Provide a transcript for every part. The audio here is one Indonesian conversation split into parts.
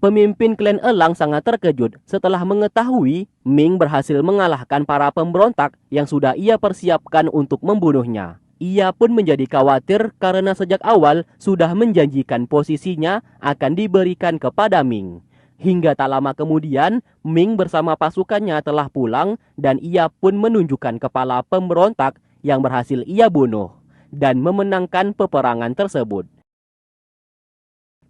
Pemimpin klan Elang sangat terkejut setelah mengetahui Ming berhasil mengalahkan para pemberontak yang sudah ia persiapkan untuk membunuhnya. Ia pun menjadi khawatir karena sejak awal sudah menjanjikan posisinya akan diberikan kepada Ming. Hingga tak lama kemudian, Ming bersama pasukannya telah pulang dan ia pun menunjukkan kepala pemberontak yang berhasil ia bunuh dan memenangkan peperangan tersebut.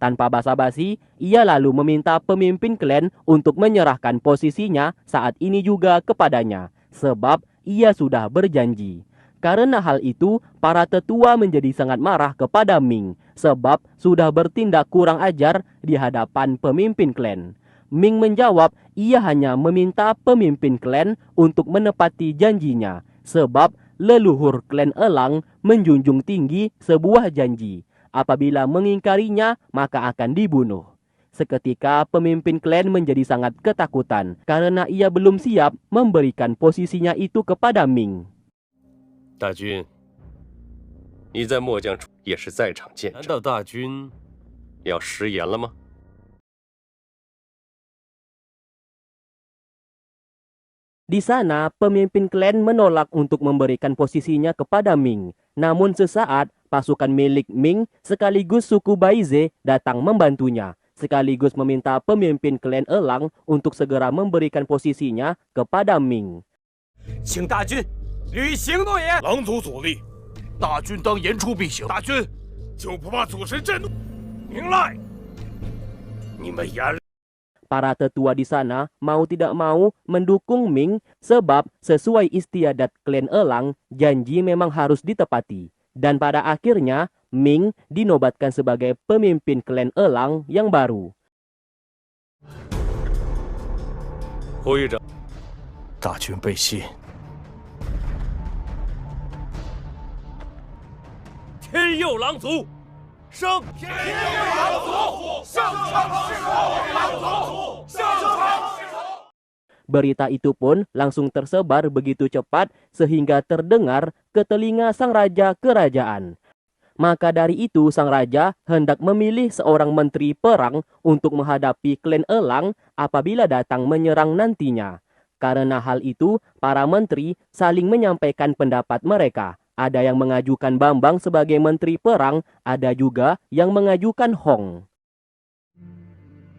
Tanpa basa-basi, ia lalu meminta pemimpin klan untuk menyerahkan posisinya saat ini juga kepadanya, sebab ia sudah berjanji. Karena hal itu, para tetua menjadi sangat marah kepada Ming, sebab sudah bertindak kurang ajar di hadapan pemimpin klan. Ming menjawab, ia hanya meminta pemimpin klan untuk menepati janjinya, sebab leluhur klan Elang menjunjung tinggi sebuah janji. Apabila mengingkarinya, maka akan dibunuh. Seketika pemimpin klan menjadi sangat ketakutan karena ia belum siap memberikan posisinya itu kepada Ming. 大军，你在末将也是在场见证。难道大军要食言了吗？ Di sana, pemimpin klan menolak untuk memberikan posisinya kepada Ming. Namun sesaat, pasukan milik Ming sekaligus suku Baize datang membantunya, sekaligus meminta pemimpin klan Elang untuk segera memberikan posisinya kepada Ming. 请大军履行诺言。狼族阻力，大军当言出必行。大军就不怕祖神震怒？明赖，你们眼。 Para tetua di sana mau tidak mau mendukung Ming sebab sesuai istiadat klan Elang, janji memang harus ditepati. Dan pada akhirnya, Ming dinobatkan sebagai pemimpin klan Elang yang baru. 胡议长，大军被信。天佑狼族，生！ Berita itu pun langsung tersebar begitu cepat sehingga terdengar ke telinga sang raja kerajaan. Maka dari itu sang raja hendak memilih seorang menteri perang untuk menghadapi klan Elang apabila datang menyerang nantinya. Karena hal itu, para menteri saling menyampaikan pendapat mereka. Ada yang mengajukan Bambang sebagai menteri perang, ada juga yang mengajukan Hong.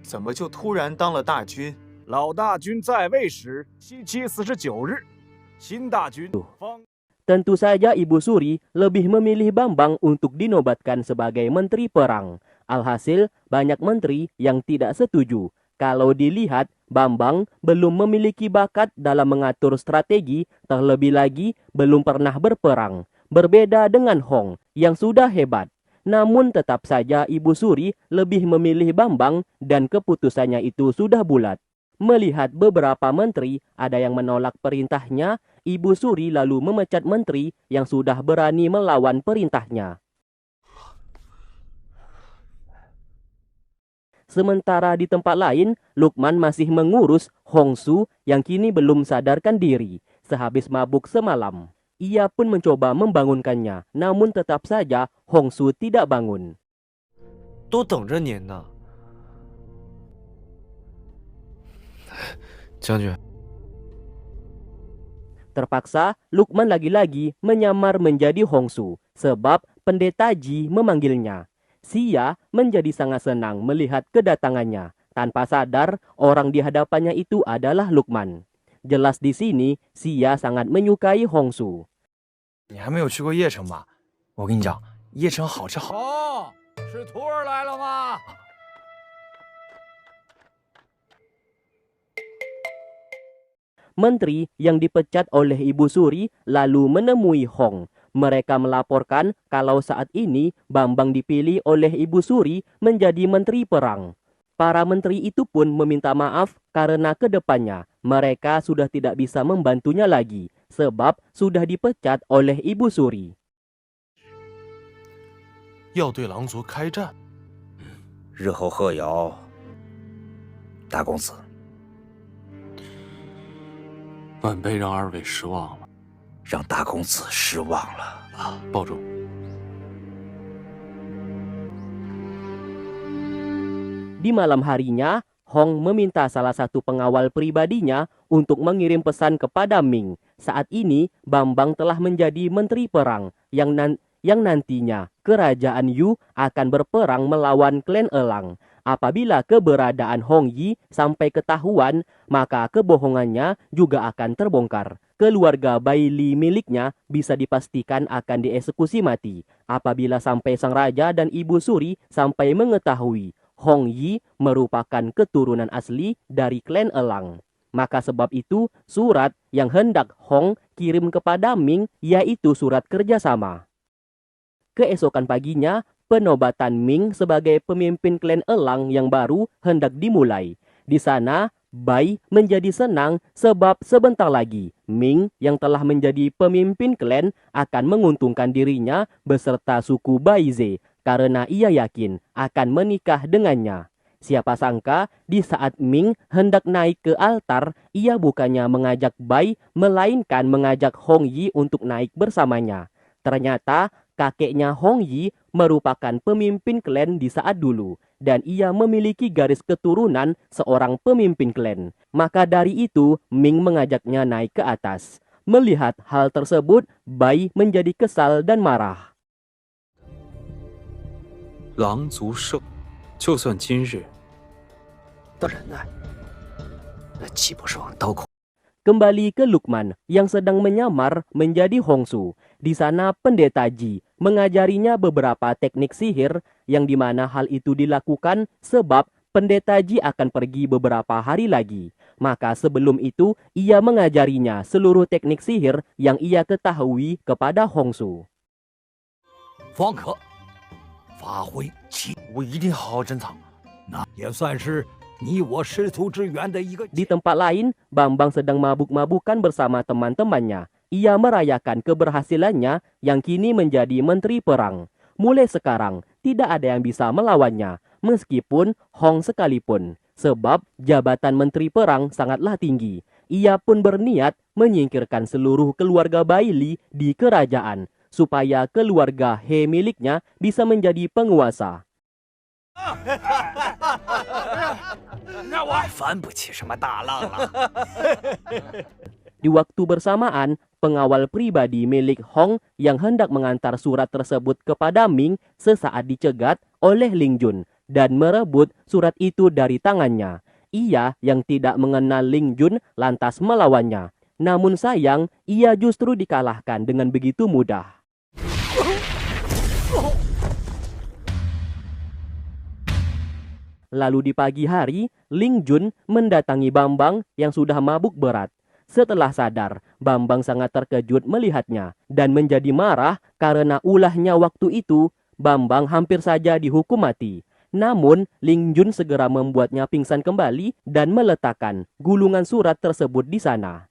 怎么就突然当了大军？老大军在位时749日，新大军方。 Tentu saja Ibu Suri lebih memilih Bambang untuk dinobatkan sebagai menteri perang. Alhasil, banyak menteri yang tidak setuju. Kalau dilihat, Bambang belum memiliki bakat dalam mengatur strategi, terlebih lagi belum pernah berperang. Berbeda dengan Hong yang sudah hebat. Namun tetap saja Ibu Suri lebih memilih Bambang dan keputusannya itu sudah bulat. Melihat beberapa menteri ada yang menolak perintahnya, Ibu Suri lalu memecat menteri yang sudah berani melawan perintahnya. Sementara di tempat lain, Lukman masih mengurus Hongsu yang kini belum sadarkan diri sehabis mabuk semalam. Ia pun mencoba membangunkannya, namun tetap saja Hongsu tidak bangun. 都等着您呢。将军， Terpaksa, Lukman lagi-lagi menyamar menjadi Hongsu sebab pendeta Ji memanggilnya. Xia menjadi sangat senang melihat kedatangannya. Tanpa sadar, orang di hadapannya itu adalah Lukman. Jelas di sini, Xia sangat menyukai Hongsu. 你还没有去过邺城吧？我跟你讲，邺城好吃好。哦，是徒儿来了吗？ Menteri yang dipecat oleh Ibu Suri lalu menemui Hong. Mereka melaporkan kalau saat ini Bambang dipilih oleh Ibu Suri menjadi menteri perang. Para menteri itu pun meminta maaf karena kedepannya mereka sudah tidak bisa membantunya lagi sebab sudah dipecat oleh Ibu Suri. 要对狼族开战，日后贺瑶，大公子，晚辈让二位失望了，让大公子失望了。保重。Di malam harinya, Hong meminta salah satu pengawal pribadinya untuk mengirim pesan kepada Ming. Saat ini, Bambang telah menjadi menteri perang yang nantinya kerajaan Yu akan berperang melawan klan Elang. Apabila keberadaan Hong Yi sampai ketahuan, maka kebohongannya juga akan terbongkar. Keluarga Bai Li miliknya bisa dipastikan akan dieksekusi mati. Apabila sampai sang raja dan ibu suri sampai mengetahui Hong Yi merupakan keturunan asli dari klan Elang. Maka sebab itu, surat yang hendak Hong kirim kepada Ming yaitu surat kerjasama. Keesokan paginya, penobatan Ming sebagai pemimpin klan Elang yang baru hendak dimulai. Di sana, Bai menjadi senang sebab sebentar lagi Ming yang telah menjadi pemimpin klan akan menguntungkan dirinya beserta suku Baize karena ia yakin akan menikah dengannya. Siapa sangka di saat Ming hendak naik ke altar, ia bukannya mengajak Bai melainkan mengajak Hong Yi untuk naik bersamanya. Ternyata kakeknya Hong Yi merupakan pemimpin klan di saat dulu dan ia memiliki garis keturunan seorang pemimpin klan. Maka dari itu, Ming mengajaknya naik ke atas. Melihat hal tersebut, Bai menjadi kesal dan marah. 狼族胜，就算今日的人呢？那岂不是往刀口？ Kembali ke Lukman yang sedang menyamar menjadi Hongsu. Di sana pendeta Ji mengajarinya beberapa teknik sihir yang dimana hal itu dilakukan sebab pendeta Ji akan pergi beberapa hari lagi. Maka sebelum itu ia mengajarinya seluruh teknik sihir yang ia ketahui kepada Hongsu. 方可发挥其，我一定好好珍藏。那也算是你我师徒之缘的一个。 Di tempat lain, Bambang sedang mabuk-mabukan bersama teman-temannya. Ia merayakan keberhasilannya yang kini menjadi menteri perang. Mulai sekarang, tidak ada yang bisa melawannya, meskipun Hong sekalipun. Sebab jabatan menteri perang sangatlah tinggi. Ia pun berniat menyingkirkan seluruh keluarga Bai Li di kerajaan, supaya keluarga He miliknya bisa menjadi penguasa. 那我翻不起什么大浪了。 Di waktu bersamaan, pengawal pribadi milik Hong yang hendak mengantar surat tersebut kepada Ming sesaat dicegat oleh Ling Jun dan merebut surat itu dari tangannya. Ia yang tidak mengenal Ling Jun lantas melawannya. Namun sayang, ia justru dikalahkan dengan begitu mudah. Lalu di pagi hari, Ling Jun mendatangi Bambang yang sudah mabuk berat. Setelah sadar, Bambang sangat terkejut melihatnya dan menjadi marah karena ulahnya waktu itu, Bambang hampir saja dihukum mati. Namun, Ling Jun segera membuatnya pingsan kembali dan meletakkan gulungan surat tersebut di sana.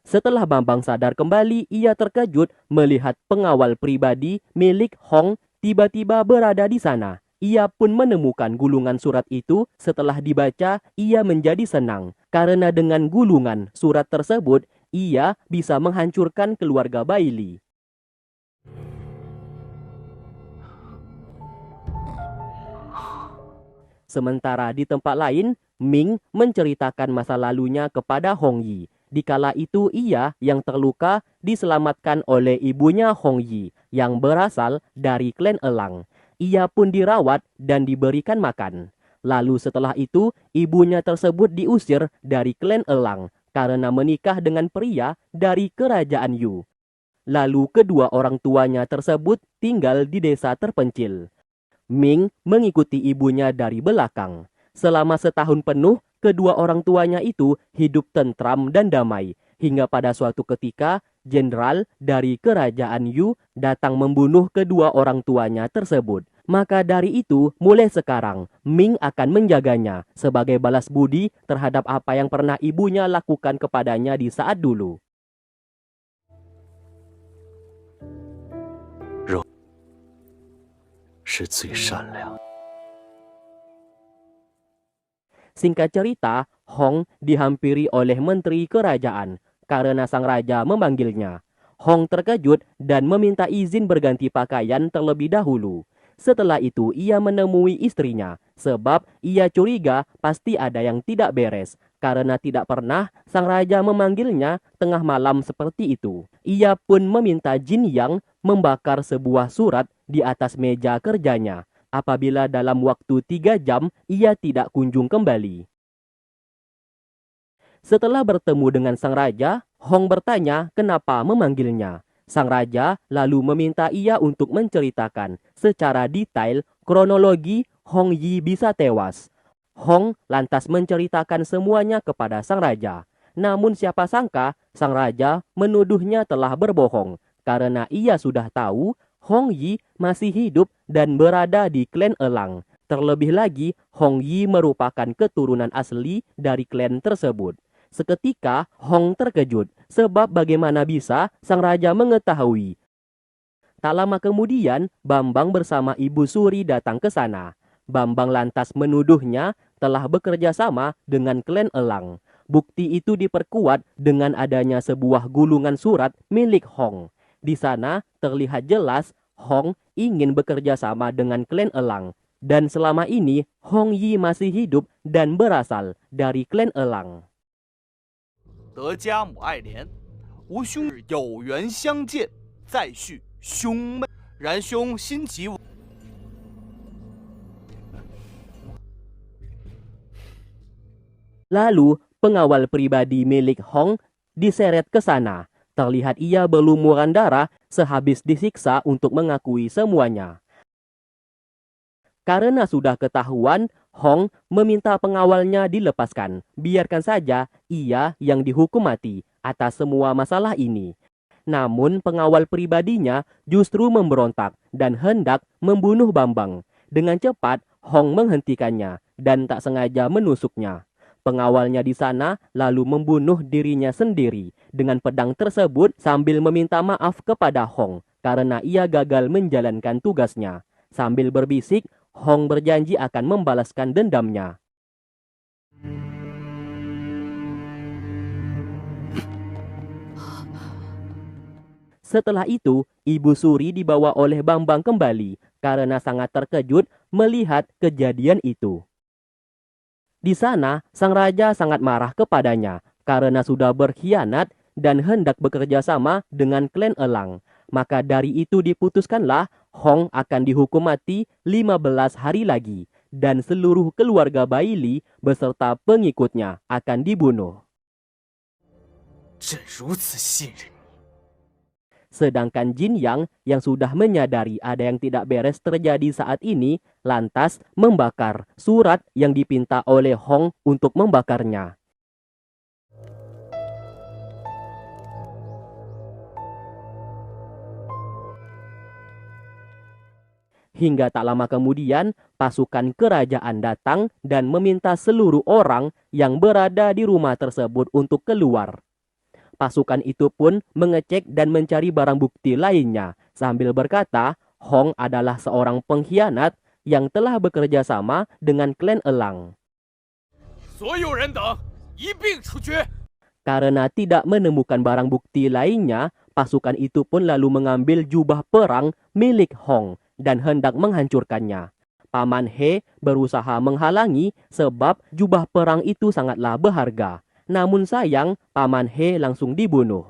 Setelah Bambang sadar kembali, ia terkejut melihat pengawal pribadi milik Hong tiba-tiba berada di sana. Ia pun menemukan gulungan surat itu. Setelah dibaca, ia menjadi senang. Karena dengan gulungan surat tersebut, ia bisa menghancurkan keluarga Bai Li. Sementara di tempat lain, Ming menceritakan masa lalunya kepada Hong Yi. Dikala itu ia yang terluka diselamatkan oleh ibunya Hong Yi yang berasal dari klan Elang. Ia pun dirawat dan diberikan makan. Lalu setelah itu, ibunya tersebut diusir dari klan Elang karena menikah dengan pria dari kerajaan Yu. Lalu kedua orang tuanya tersebut tinggal di desa terpencil. Ming mengikuti ibunya dari belakang. Selama setahun penuh, kedua orang tuanya itu hidup tentram dan damai. Hingga pada suatu ketika, jenderal dari kerajaan Yu datang membunuh kedua orang tuanya tersebut. Maka dari itu, mulai sekarang, Ming akan menjaganya sebagai balas budi terhadap apa yang pernah ibunya lakukan kepadanya di saat dulu. Singkat cerita, Hong dihampiri oleh menteri kerajaan karena sang raja memanggilnya. Hong terkejut dan meminta izin berganti pakaian terlebih dahulu. Setelah itu ia menemui istrinya, sebab ia curiga pasti ada yang tidak beres, karena tidak pernah sang raja memanggilnya tengah malam seperti itu. Ia pun meminta Jin Yang membakar sebuah surat di atas meja kerjanya, apabila dalam waktu 3 jam ia tidak kunjung kembali. Setelah bertemu dengan sang raja, Hong bertanya kenapa memanggilnya. Sang raja lalu meminta ia untuk menceritakan secara detail kronologi Hong Yi bisa tewas. Hong lantas menceritakan semuanya kepada sang raja. Namun siapa sangka sang raja menuduhnya telah berbohong karena ia sudah tahu Hong Yi masih hidup dan berada di klan Elang. Terlebih lagi, Hong Yi merupakan keturunan asli dari klan tersebut. Seketika Hong terkejut sebab bagaimana bisa sang raja mengetahui. Tak lama kemudian Bambang bersama Ibu Suri datang ke sana. Bambang lantas menuduhnya telah bekerja sama dengan klan Elang. Bukti itu diperkuat dengan adanya sebuah gulungan surat milik Hong. Di sana terlihat jelas Hong ingin bekerja sama dengan klan Elang. Dan selama ini Hong Yi masih hidup dan berasal dari klan Elang. 得家母爱怜，吾兄有缘相见，再续兄妹。然兄心急， Lalu pengawal pribadi milik Hong diseret ke sana. Terlihat ia berlumuran darah sehabis disiksa untuk mengakui semuanya. Karena sudah ketahuan, Hong meminta pengawalnya dilepaskan. Biarkan saja ia yang dihukum mati atas semua masalah ini. Namun pengawal pribadinya justru memberontak dan hendak membunuh Bambang. Dengan cepat, Hong menghentikannya dan tak sengaja menusuknya. Pengawalnya di sana lalu membunuh dirinya sendiri dengan pedang tersebut sambil meminta maaf kepada Hong karena ia gagal menjalankan tugasnya. Sambil berbisik, Hong berjanji akan membalaskan dendamnya. Setelah itu, Ibu Suri dibawa oleh Bambang kembali karena sangat terkejut melihat kejadian itu. Di sana, sang raja sangat marah kepadanya karena sudah berkhianat dan hendak bekerja sama dengan klan Elang. Maka dari itu diputuskanlah Hong akan dihukum mati 15 hari lagi dan seluruh keluarga Baili beserta pengikutnya akan dibunuh. Sedangkan Jin yang sudah menyadari ada yang tidak beres terjadi saat ini, lantas membakar surat yang dipinta oleh Hong untuk membakarnya. Hingga tak lama kemudian, pasukan kerajaan datang dan meminta seluruh orang yang berada di rumah tersebut untuk keluar. Pasukan itu pun mengecek dan mencari barang bukti lainnya sambil berkata, Hong adalah seorang pengkhianat yang telah bekerja sama dengan klan Elang. Karena tidak menemukan barang bukti lainnya, pasukan itu pun lalu mengambil jubah perang milik Hong dan hendak menghancurkannya. Paman He berusaha menghalangi sebab jubah perang itu sangatlah berharga. Namun sayang, Paman He langsung dibunuh.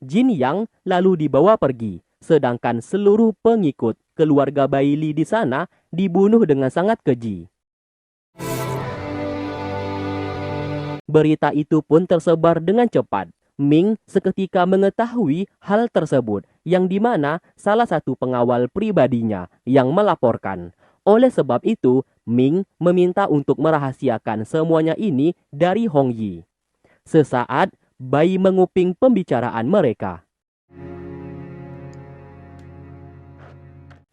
Jin Yang lalu dibawa pergi, sedangkan seluruh pengikut keluarga Baili di sana dibunuh dengan sangat keji. Berita itu pun tersebar dengan cepat. Ming seketika mengetahui hal tersebut, yang dimana salah satu pengawal pribadinya yang melaporkan. Oleh sebab itu, Ming meminta untuk merahasiakan semuanya ini dari Hong Yi. Sesaat, Bai menguping pembicaraan mereka.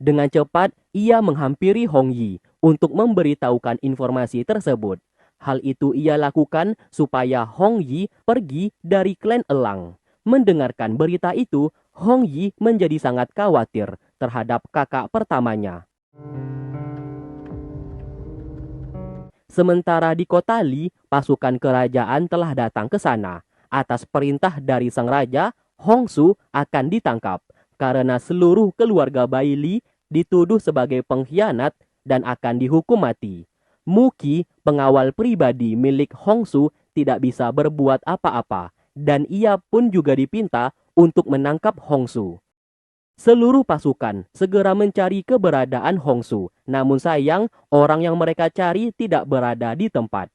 Dengan cepat, ia menghampiri Hong Yi untuk memberitahukan informasi tersebut. Hal itu ia lakukan supaya Hong Yi pergi dari klan Elang. Mendengarkan berita itu, Hong Yi menjadi sangat khawatir terhadap kakak pertamanya. Sementara di kota Li, pasukan kerajaan telah datang ke sana. Atas perintah dari sang raja, Hongsu akan ditangkap karena seluruh keluarga bayi Li dituduh sebagai pengkhianat dan akan dihukum mati. Muqi, pengawal pribadi milik Hongsu, tidak bisa berbuat apa-apa dan ia pun juga dipinta untuk menangkap Hongsu. Seluruh pasukan segera mencari keberadaan Hongsu, namun sayang orang yang mereka cari tidak berada di tempat.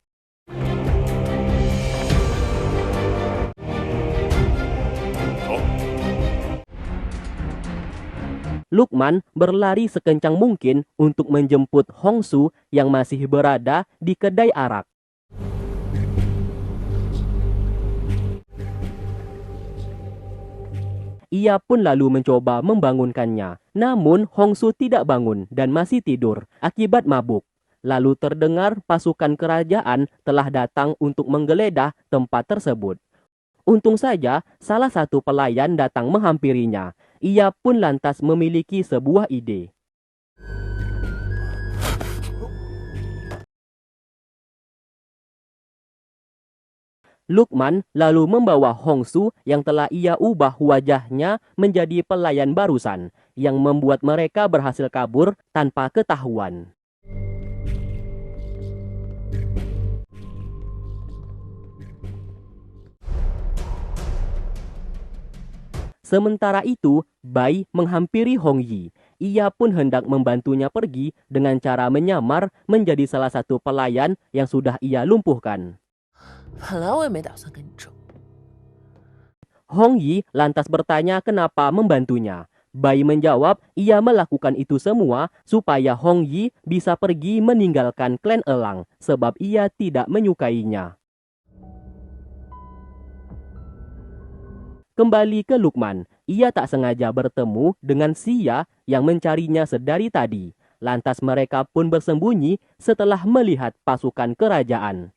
Lukman berlari sekencang mungkin untuk menjemput Hongsu yang masih berada di kedai arak. Ia pun lalu mencoba membangunkannya. Namun Hongsu tidak bangun dan masih tidur akibat mabuk. Lalu terdengar pasukan kerajaan telah datang untuk menggeledah tempat tersebut. Untung saja salah satu pelayan datang menghampirinya. Ia pun lantas memiliki sebuah ide. Lukman lalu membawa Hongsu yang telah ia ubah wajahnya menjadi pelayan barusan, yang membuat mereka berhasil kabur tanpa ketahuan. Sementara itu, Bai menghampiri Hong Yi. Ia pun hendak membantunya pergi dengan cara menyamar menjadi salah satu pelayan yang sudah ia lumpuhkan. Hong Yi lantas bertanya kenapa membantunya. Bai menjawab ia melakukan itu semua supaya Hong Yi bisa pergi meninggalkan klan Elang sebab ia tidak menyukainya. Kembali ke Lukman, ia tak sengaja bertemu dengan Xia yang mencarinya sedari tadi. Lantas mereka pun bersembunyi setelah melihat pasukan kerajaan.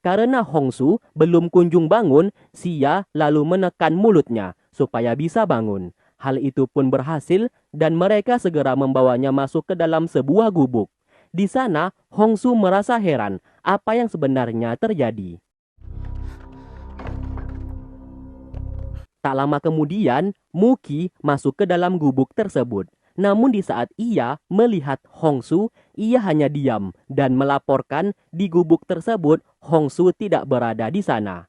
Karena Hongsu belum kunjung bangun, Xia lalu menekan mulutnya supaya bisa bangun. Hal itu pun berhasil dan mereka segera membawanya masuk ke dalam sebuah gubuk. Di sana, Hongsu merasa heran apa yang sebenarnya terjadi. Tak lama kemudian, Muqi masuk ke dalam gubuk tersebut. Namun di saat ia melihat Hongsu, ia hanya diam dan melaporkan di gubuk tersebut Hongsu tidak berada di sana.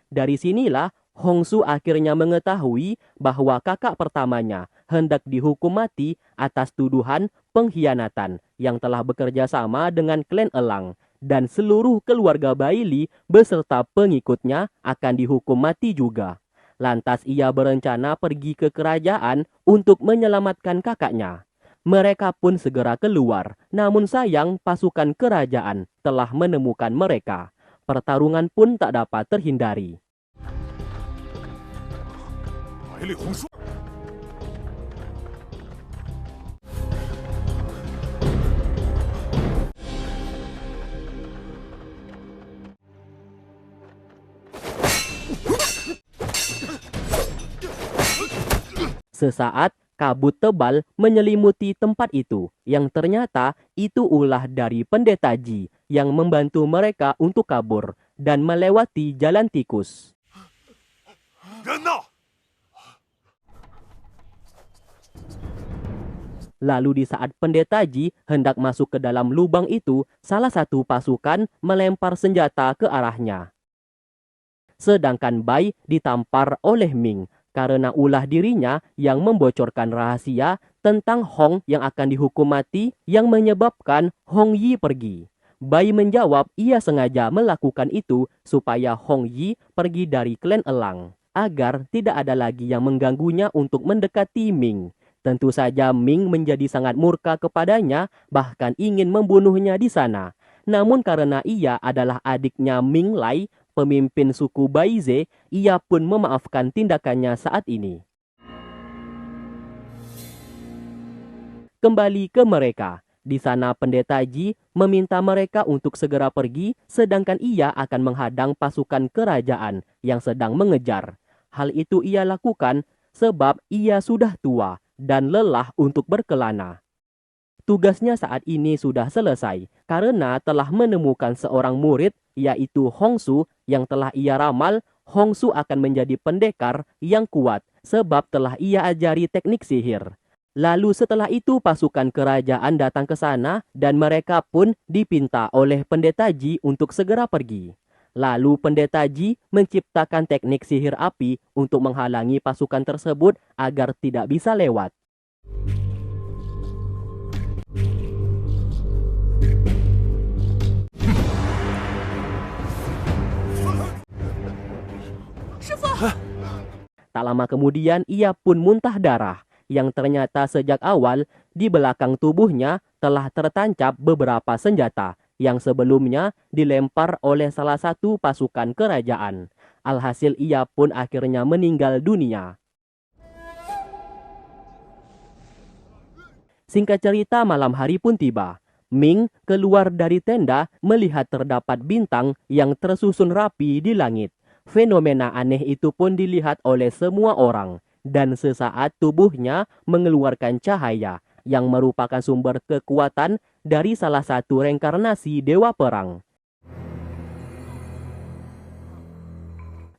Dari sinilah Hongsu akhirnya mengetahui bahwa kakak pertamanya hendak dihukum mati atas tuduhan pengkhianatan yang telah bekerja sama dengan klan Elang, dan seluruh keluarga Bai Li beserta pengikutnya akan dihukum mati juga. Lantas ia berencana pergi ke kerajaan untuk menyelamatkan kakaknya. Mereka pun segera keluar, namun sayang pasukan kerajaan telah menemukan mereka. Pertarungan pun tak dapat terhindari. Sesaat kabut tebal menyelimuti tempat itu, yang ternyata itu ulah dari pendeta Ji yang membantu mereka untuk kabur dan melewati jalan tikus. Lalu di saat pendeta Ji hendak masuk ke dalam lubang itu, salah satu pasukan melempar senjata ke arahnya. Sedangkan Bai ditampar oleh Ming karena ulah dirinya yang membocorkan rahasia tentang Hong yang akan dihukum mati yang menyebabkan Hong Yi pergi. Bai menjawab ia sengaja melakukan itu supaya Hong Yi pergi dari klan Elang, agar tidak ada lagi yang mengganggunya untuk mendekati Ming. Tentu saja Ming menjadi sangat murka kepadanya, bahkan ingin membunuhnya di sana. Namun karena ia adalah adiknya Ming Lai, pemimpin suku Baize, ia pun memaafkan tindakannya saat ini. Kembali ke mereka. Di sana Pendeta Ji meminta mereka untuk segera pergi, sedangkan ia akan menghadang pasukan kerajaan yang sedang mengejar. Hal itu ia lakukan sebab ia sudah tua dan lelah untuk berkelana. Tugasnya saat ini sudah selesai karena telah menemukan seorang murid, yaitu Hongsu, yang telah ia ramal Hongsu akan menjadi pendekar yang kuat sebab telah ia ajari teknik sihir. Lalu setelah itu pasukan kerajaan datang ke sana dan mereka pun dipinta oleh Pendeta Ji untuk segera pergi. Lalu Pendeta Ji menciptakan teknik sihir api untuk menghalangi pasukan tersebut agar tidak bisa lewat. Tak lama kemudian ia pun muntah darah, yang ternyata sejak awal di belakang tubuhnya telah tertancap beberapa senjata yang sebelumnya dilempar oleh salah satu pasukan kerajaan. Alhasil ia pun akhirnya meninggal dunia. Singkat cerita, malam hari pun tiba. Ming keluar dari tenda melihat terdapat bintang yang tersusun rapi di langit. Fenomena aneh itu pun dilihat oleh semua orang. Dan sesaat tubuhnya mengeluarkan cahaya yang merupakan sumber kekuatan dari salah satu reinkarnasi dewa perang.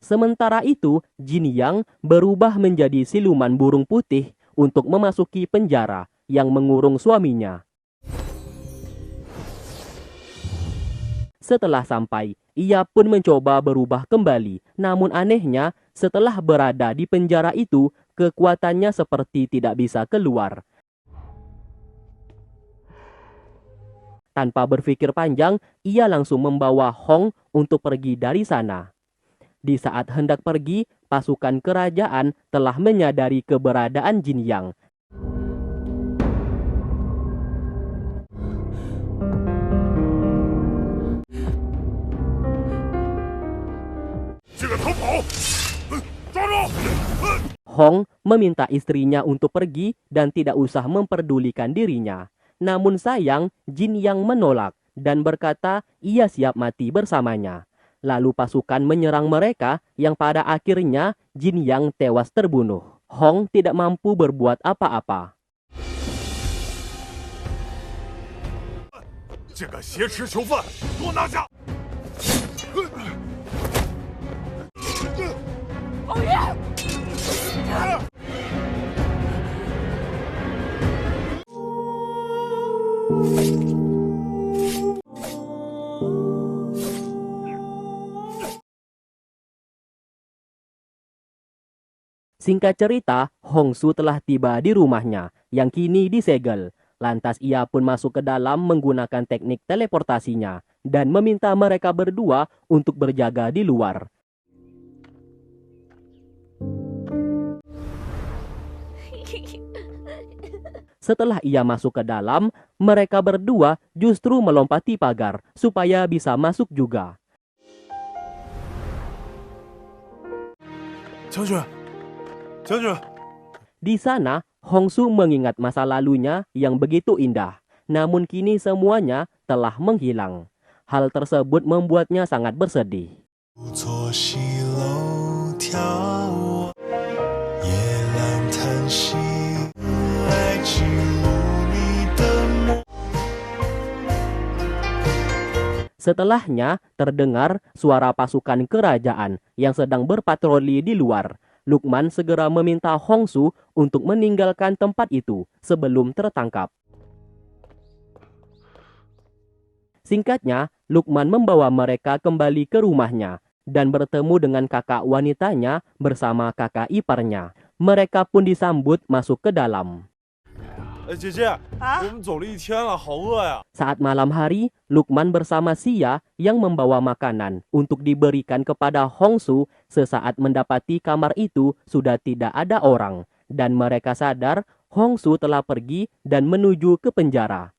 Sementara itu, Jin Yang berubah menjadi siluman burung putih untuk memasuki penjara yang mengurung suaminya. Setelah sampai, ia pun mencoba berubah kembali. Namun anehnya, setelah berada di penjara itu, kekuatannya seperti tidak bisa keluar. Tanpa berpikir panjang, ia langsung membawa Hong untuk pergi dari sana. Di saat hendak pergi, pasukan kerajaan telah menyadari keberadaan Jin Yang. Hong meminta istrinya untuk pergi dan tidak usah memperdulikan dirinya. Namun sayang, Jin Yang menolak dan berkata ia siap mati bersamanya. Lalu pasukan menyerang mereka yang pada akhirnya Jin Yang tewas terbunuh. Hong tidak mampu berbuat apa-apa. Singkat cerita, Hongsu telah tiba di rumahnya yang kini disegel. Lantas ia pun masuk ke dalam menggunakan teknik teleportasinya dan meminta mereka berdua untuk berjaga di luar. Setelah ia masuk ke dalam, mereka berdua justru melompati pagar supaya bisa masuk juga. Di sana, Hongsu mengingat masa lalunya yang begitu indah, namun kini semuanya telah menghilang. Hal tersebut membuatnya sangat bersedih. Setelahnya, terdengar suara pasukan kerajaan yang sedang berpatroli di luar. Lukman segera meminta Hongsu untuk meninggalkan tempat itu sebelum tertangkap. Singkatnya, Lukman membawa mereka kembali ke rumahnya dan bertemu dengan kakak wanitanya bersama kakak iparnya. Mereka pun disambut masuk ke dalam. Saat malam hari, Lukman bersama Xia yang membawa makanan untuk diberikan kepada Hongsu. Sesaat mendapati kamar itu sudah tidak ada orang dan mereka sadar Hongsu telah pergi dan menuju ke penjara.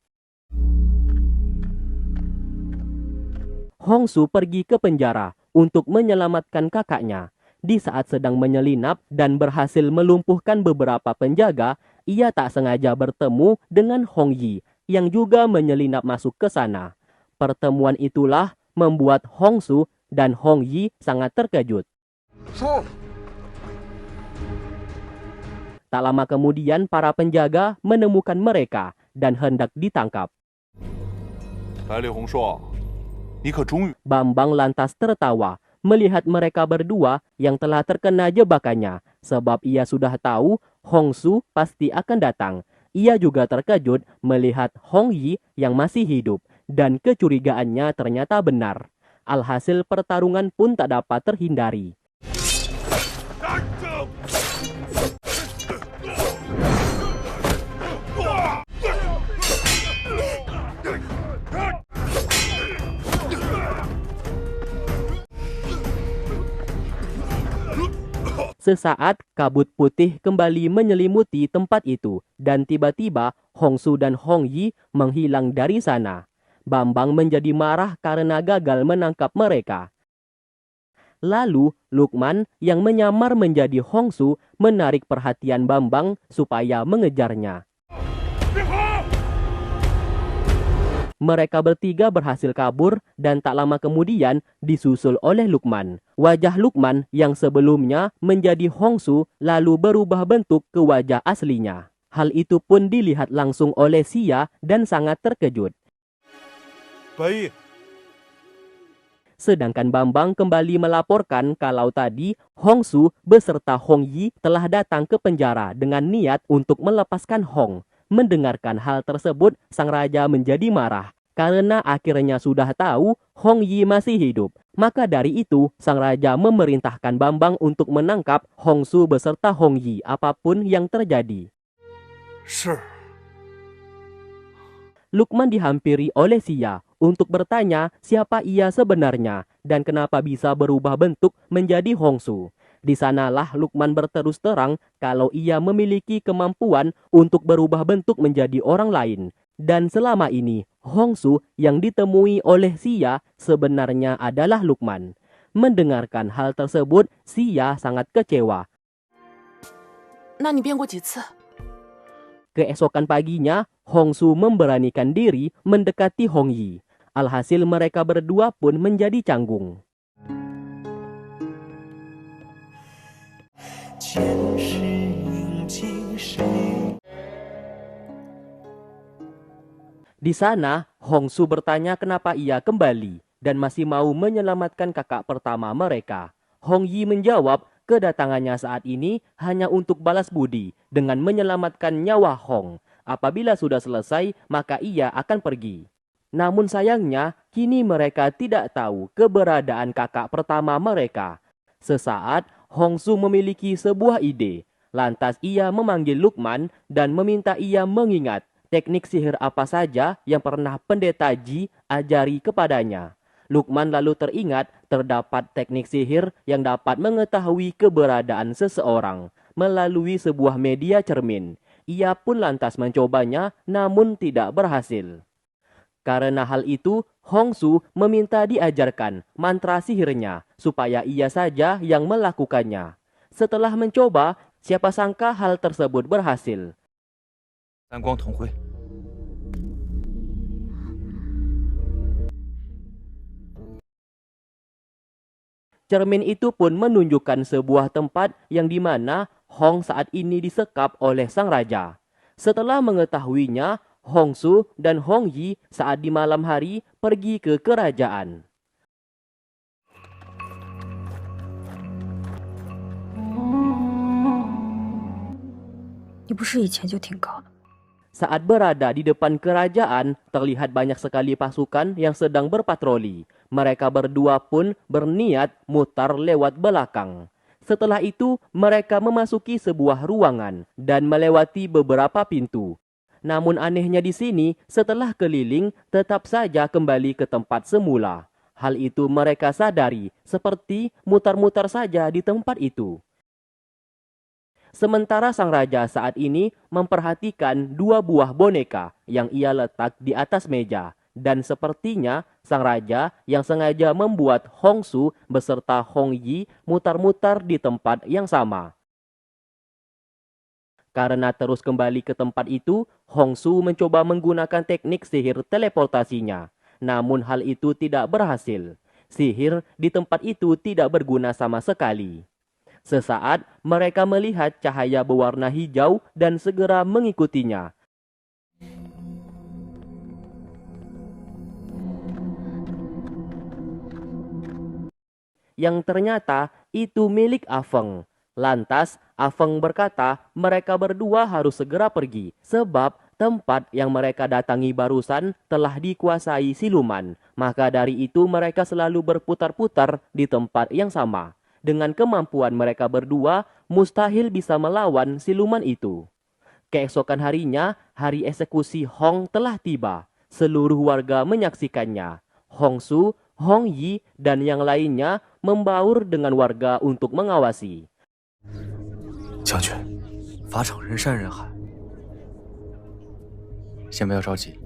Hongsu pergi ke penjara untuk menyelamatkan kakaknya. Di saat sedang menyelinap dan berhasil melumpuhkan beberapa penjaga, ia tak sengaja bertemu dengan Hong Yi yang juga menyelinap masuk ke sana. Pertemuan itulah membuat Hongsu dan Hong Yi sangat terkejut. Tak lama kemudian para penjaga menemukan mereka dan hendak ditangkap. Bambang lantas tertawa melihat mereka berdua yang telah terkena jebakannya, sebab ia sudah tahu Hongsu pasti akan datang. Ia juga terkejut melihat Hong Yi yang masih hidup dan kecurigaannya ternyata benar. Alhasil pertarungan pun tak dapat terhindari. Sesaat kabut putih kembali menyelimuti tempat itu dan tiba-tiba Hongsu dan Hong Yi menghilang dari sana. Bambang menjadi marah karena gagal menangkap mereka. Lalu Lukman yang menyamar menjadi Hongsu menarik perhatian Bambang supaya mengejarnya. Mereka bertiga berhasil kabur dan tak lama kemudian disusul oleh Lukman. Wajah Lukman yang sebelumnya menjadi Hongsu lalu berubah bentuk ke wajah aslinya. Hal itu pun dilihat langsung oleh Xia dan sangat terkejut. Baik. Sedangkan Bambang kembali melaporkan kalau tadi Hongsu beserta Hong Yi telah datang ke penjara dengan niat untuk melepaskan Hong. Mendengarkan hal tersebut, sang raja menjadi marah karena akhirnya sudah tahu Hong Yi masih hidup. Maka dari itu, sang raja memerintahkan Bambang untuk menangkap Hongsu beserta Hong Yi apapun yang terjadi. Lukman dihampiri oleh Xia untuk bertanya siapa ia sebenarnya dan kenapa bisa berubah bentuk menjadi Hongsu. Di sanalah Lukman berterus terang kalau ia memiliki kemampuan untuk berubah bentuk menjadi orang lain. Dan selama ini, Hongsu yang ditemui oleh Xia sebenarnya adalah Lukman. Mendengarkan hal tersebut, Xia sangat kecewa. Keesokan paginya, Hongsu memberanikan diri mendekati Hong Yi. Alhasil mereka berdua pun menjadi canggung. Di sana, Hongsu bertanya kenapa ia kembali dan masih mau menyelamatkan kakak pertama mereka. Hong Yi menjawab kedatangannya saat ini hanya untuk balas budi dengan menyelamatkan nyawa Hong. Apabila sudah selesai, maka ia akan pergi. Namun sayangnya, kini mereka tidak tahu keberadaan kakak pertama mereka. Sesaat, Hongsu memiliki sebuah ide. Lantas ia memanggil Lukman dan meminta ia mengingat teknik sihir apa saja yang pernah pendeta Ji ajari kepadanya. Lukman lalu teringat terdapat teknik sihir yang dapat mengetahui keberadaan seseorang melalui sebuah media cermin. Ia pun lantas mencobanya namun tidak berhasil. Karena hal itu, Hongsu meminta diajarkan mantra sihirnya supaya ia saja yang melakukannya. Setelah mencoba, siapa sangka hal tersebut berhasil. Cermin itu pun menunjukkan sebuah tempat yang dimana Hong saat ini disekap oleh sang raja. Setelah mengetahuinya, Hongsu dan Hong Yi saat di malam hari pergi ke kerajaan. Saat berada di depan kerajaan, terlihat banyak sekali pasukan yang sedang berpatroli. Mereka berdua pun berniat mutar lewat belakang. Setelah itu, mereka memasuki sebuah ruangan dan melewati beberapa pintu. Namun anehnya di sini, setelah keliling, tetap saja kembali ke tempat semula. Hal itu mereka sadari, seperti mutar-mutar saja di tempat itu. Sementara sang raja saat ini memperhatikan dua buah boneka yang ia letak di atas meja. Dan sepertinya sang raja yang sengaja membuat Hongsu beserta Hong Yi mutar-mutar di tempat yang sama. Karena terus kembali ke tempat itu, Hongsu mencoba menggunakan teknik sihir teleportasinya. Namun hal itu tidak berhasil. Sihir di tempat itu tidak berguna sama sekali. Sesaat mereka melihat cahaya berwarna hijau dan segera mengikutinya. Yang ternyata itu milik Afeng. Lantas Afeng berkata mereka berdua harus segera pergi sebab tempat yang mereka datangi barusan telah dikuasai siluman. Maka dari itu mereka selalu berputar-putar di tempat yang sama. Dengan kemampuan mereka berdua, mustahil bisa melawan siluman itu. Keesokan harinya, hari eksekusi Hong telah tiba. Seluruh warga menyaksikannya. Hongsu, Hong Yi, dan yang lainnya membaur dengan warga untuk mengawasi. 将军，法场人山人海，先不要着急。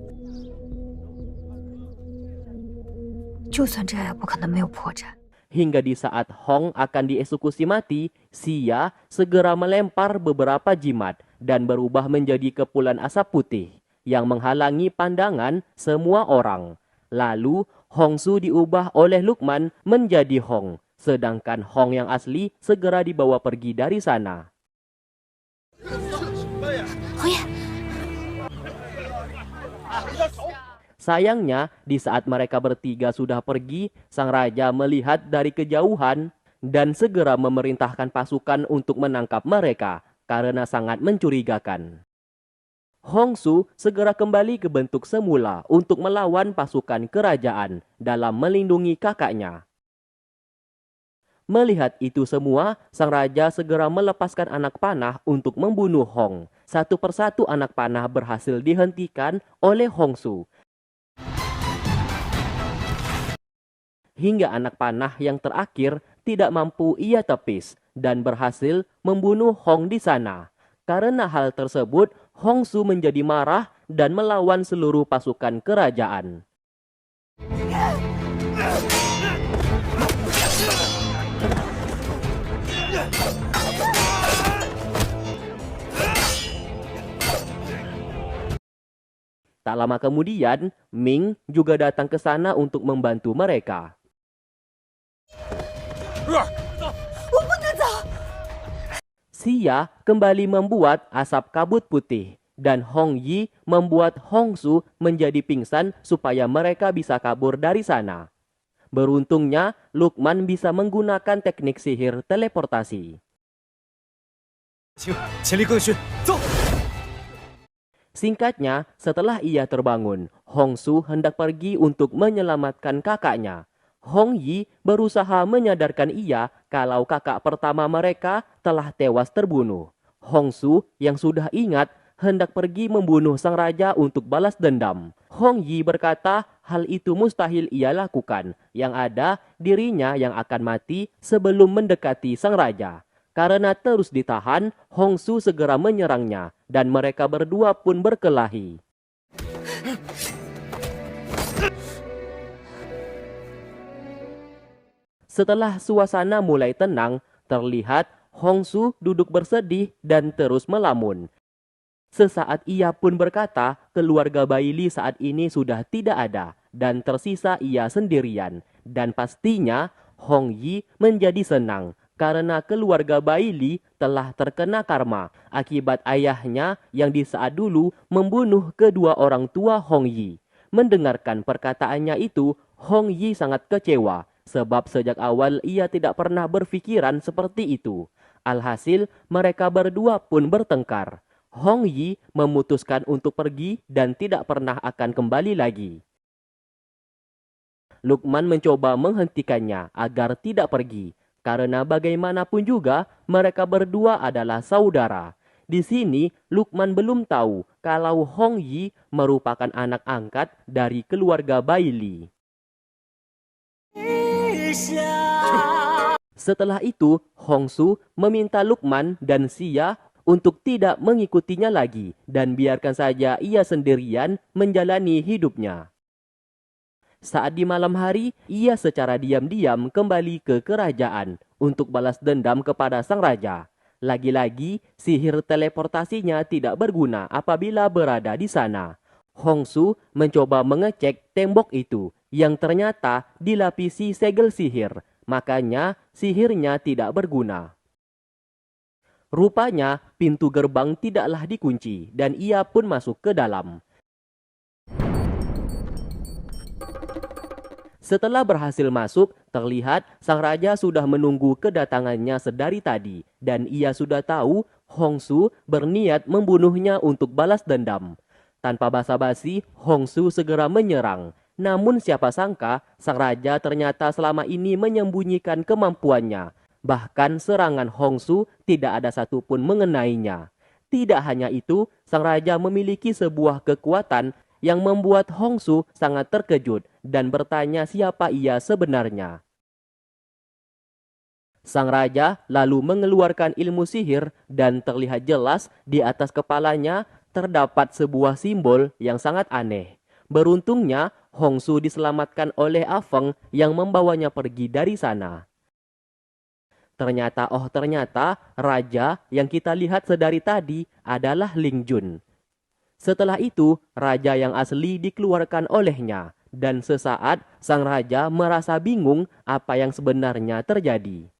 就算这样，也不可能没有破绽。 Hingga di saat Hong akan dieksekusi mati, Xia segera melempar beberapa jimat dan berubah menjadi kepulan asap putih yang menghalangi pandangan semua orang. Lalu Hongsu diubah oleh Lukman menjadi Hong, sedangkan Hong yang asli segera dibawa pergi dari sana. Sayangnya, di saat mereka bertiga sudah pergi, sang raja melihat dari kejauhan dan segera memerintahkan pasukan untuk menangkap mereka karena sangat mencurigakan. Hongsu segera kembali ke bentuk semula untuk melawan pasukan kerajaan dalam melindungi kakaknya. Melihat itu semua, sang raja segera melepaskan anak panah untuk membunuh Hong. Satu persatu anak panah berhasil dihentikan oleh Hongsu. Hingga anak panah yang terakhir tidak mampu ia tepis dan berhasil membunuh Hong di sana. Karena hal tersebut, Hongsu menjadi marah dan melawan seluruh pasukan kerajaan. Tak lama kemudian, Ming juga datang ke sana untuk membantu mereka. Xia kembali membuat asap kabut putih dan Hong Yi membuat Hongsu menjadi pingsan supaya mereka bisa kabur dari sana. Beruntungnya, Lukman bisa menggunakan teknik sihir teleportasi. Singkatnya, setelah ia terbangun, Hongsu hendak pergi untuk menyelamatkan kakaknya. Hong Yi berusaha menyadarkan ia kalau kakak pertama mereka telah tewas terbunuh. Hongsu yang sudah ingat hendak pergi membunuh sang raja untuk balas dendam. Hong Yi berkata hal itu mustahil ia lakukan. Yang ada dirinya yang akan mati sebelum mendekati sang raja. Karena terus ditahan, Hongsu segera menyerangnya dan mereka berdua pun berkelahi. Setelah suasana mulai tenang, terlihat Hongsu duduk bersedih dan terus melamun. Sesaat ia pun berkata, keluarga Baili saat ini sudah tidak ada dan tersisa ia sendirian. Dan pastinya Hong Yi menjadi senang karena keluarga Baili telah terkena karma akibat ayahnya yang di saat dulu membunuh kedua orang tua Hong Yi. Mendengarkan perkataannya itu, Hong Yi sangat kecewa. Sebab sejak awal ia tidak pernah berpikiran seperti itu. Alhasil mereka berdua pun bertengkar. Hong Yi memutuskan untuk pergi dan tidak pernah akan kembali lagi. Lukman mencoba menghentikannya agar tidak pergi. Karena bagaimanapun juga mereka berdua adalah saudara. Di sini Lukman belum tahu kalau Hong Yi merupakan anak angkat dari keluarga Baili. Setelah itu, Hongsu meminta Lukman dan Xia untuk tidak mengikutinya lagi dan biarkan saja ia sendirian menjalani hidupnya. Saat di malam hari, ia secara diam-diam kembali ke kerajaan untuk balas dendam kepada sang raja. Lagi-lagi, sihir teleportasinya tidak berguna apabila berada di sana. Hongsu mencoba mengecek tembok itu yang ternyata dilapisi segel sihir. Makanya sihirnya tidak berguna. Rupanya pintu gerbang tidaklah dikunci dan ia pun masuk ke dalam. Setelah berhasil masuk, terlihat sang raja sudah menunggu kedatangannya sedari tadi dan ia sudah tahu Hongsu berniat membunuhnya untuk balas dendam. Tanpa basa-basi, Hongsu segera menyerang. Namun siapa sangka sang raja ternyata selama ini menyembunyikan kemampuannya. Bahkan serangan Hongsu tidak ada satupun mengenainya. Tidak hanya itu, sang raja memiliki sebuah kekuatan yang membuat Hongsu sangat terkejut dan bertanya siapa ia sebenarnya. Sang raja lalu mengeluarkan ilmu sihir dan terlihat jelas di atas kepalanya terdapat sebuah simbol yang sangat aneh. Beruntungnya, Hongsu diselamatkan oleh Afeng yang membawanya pergi dari sana. Ternyata raja yang kita lihat sedari tadi adalah Ling Jun. Setelah itu, raja yang asli dikeluarkan olehnya dan sesaat sang raja merasa bingung apa yang sebenarnya terjadi.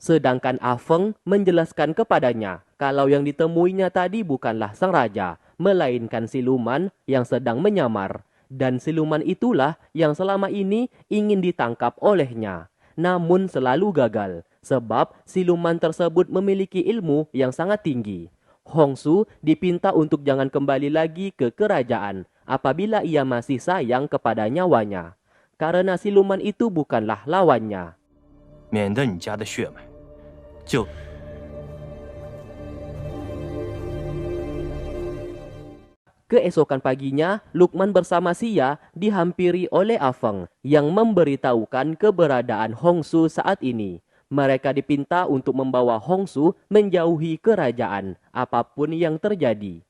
Sedangkan Afeng menjelaskan kepadanya kalau yang ditemuinya tadi bukanlah sang raja, melainkan siluman yang sedang menyamar. Dan siluman itulah yang selama ini ingin ditangkap olehnya. Namun selalu gagal, sebab siluman tersebut memiliki ilmu yang sangat tinggi. Hongsu dipinta untuk jangan kembali lagi ke kerajaan apabila ia masih sayang kepada nyawanya. Karena siluman itu bukanlah lawannya. 免得你家的血脉就 Keesokan paginya, Lukman bersama Xia dihampiri oleh Afeng yang memberitahukan keberadaan Hongsu saat ini. Mereka dipinta untuk membawa Hongsu menjauhi kerajaan, apapun yang terjadi.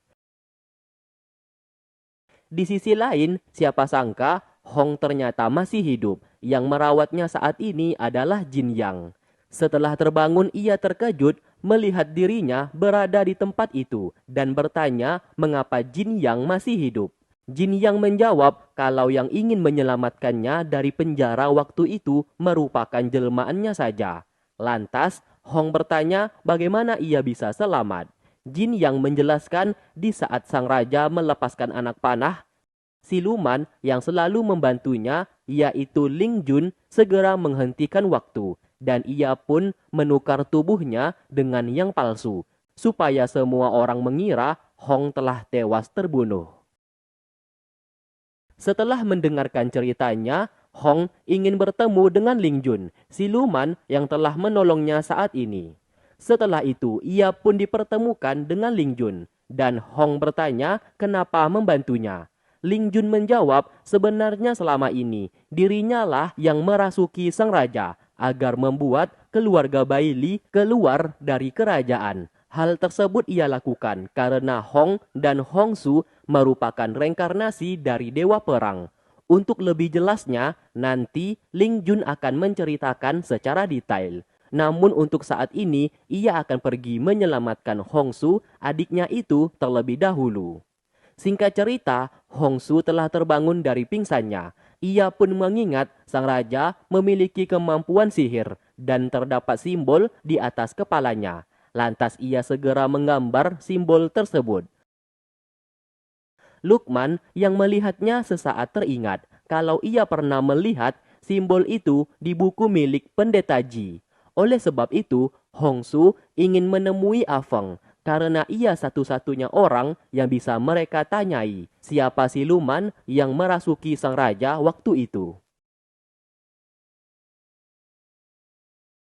Di sisi lain, siapa sangka Hong ternyata masih hidup. Yang merawatnya saat ini adalah Jin Yang. Setelah terbangun, ia terkejut melihat dirinya berada di tempat itu dan bertanya mengapa Jin Yang masih hidup. Jin Yang menjawab kalau yang ingin menyelamatkannya dari penjara waktu itu merupakan jelmaannya saja. Lantas, Hong bertanya bagaimana ia bisa selamat. Jin Yang menjelaskan di saat sang raja melepaskan anak panah, siluman yang selalu membantunya, yaitu Ling Jun, segera menghentikan waktu. Dan ia pun menukar tubuhnya dengan yang palsu, supaya semua orang mengira Hong telah tewas terbunuh. Setelah mendengarkan ceritanya, Hong ingin bertemu dengan Ling Jun, siluman yang telah menolongnya saat ini. Setelah itu, ia pun dipertemukan dengan Ling Jun, dan Hong bertanya kenapa membantunya. Ling Jun menjawab sebenarnya selama ini dirinya lah yang merasuki sang raja agar membuat keluarga Baili keluar dari kerajaan. Hal tersebut ia lakukan karena Hong dan Hongsu merupakan reinkarnasi dari dewa perang. Untuk lebih jelasnya, nanti Ling Jun akan menceritakan secara detail. Namun untuk saat ini, ia akan pergi menyelamatkan Hongsu, adiknya itu, terlebih dahulu. Singkat cerita, Hongsu telah terbangun dari pingsannya. Ia pun mengingat sang raja memiliki kemampuan sihir dan terdapat simbol di atas kepalanya. Lantas ia segera menggambar simbol tersebut. Lukman yang melihatnya sesaat teringat kalau ia pernah melihat simbol itu di buku milik Pendeta Ji. Oleh sebab itu, Hongsu ingin menemui Afeng karena ia satu-satunya orang yang bisa mereka tanyai siapa siluman yang merasuki sang raja waktu itu.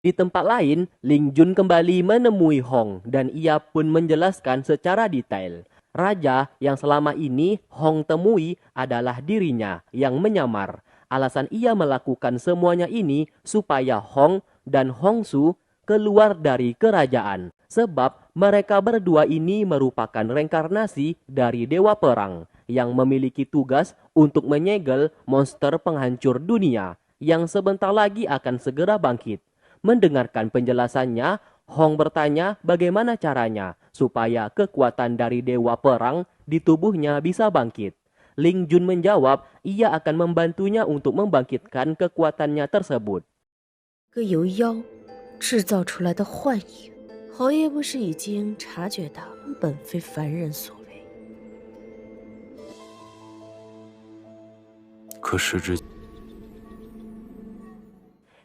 Di tempat lain, Ling Jun kembali menemui Hong dan ia pun menjelaskan secara detail. Raja yang selama ini Hong temui adalah dirinya yang menyamar. Alasan ia melakukan semuanya ini supaya Hong dan Hongsu keluar dari kerajaan. Sebab mereka berdua ini merupakan reinkarnasi dari dewa perang yang memiliki tugas untuk menyegel monster penghancur dunia, yang sebentar lagi akan segera bangkit. Mendengarkan penjelasannya, Hong bertanya bagaimana caranya supaya kekuatan dari dewa perang di tubuhnya bisa bangkit. Ling Jun menjawab ia akan membantunya untuk membangkitkan kekuatannya tersebut. 个由妖制造出来的幻影，侯爷不是已经察觉到本非凡人所为？可时至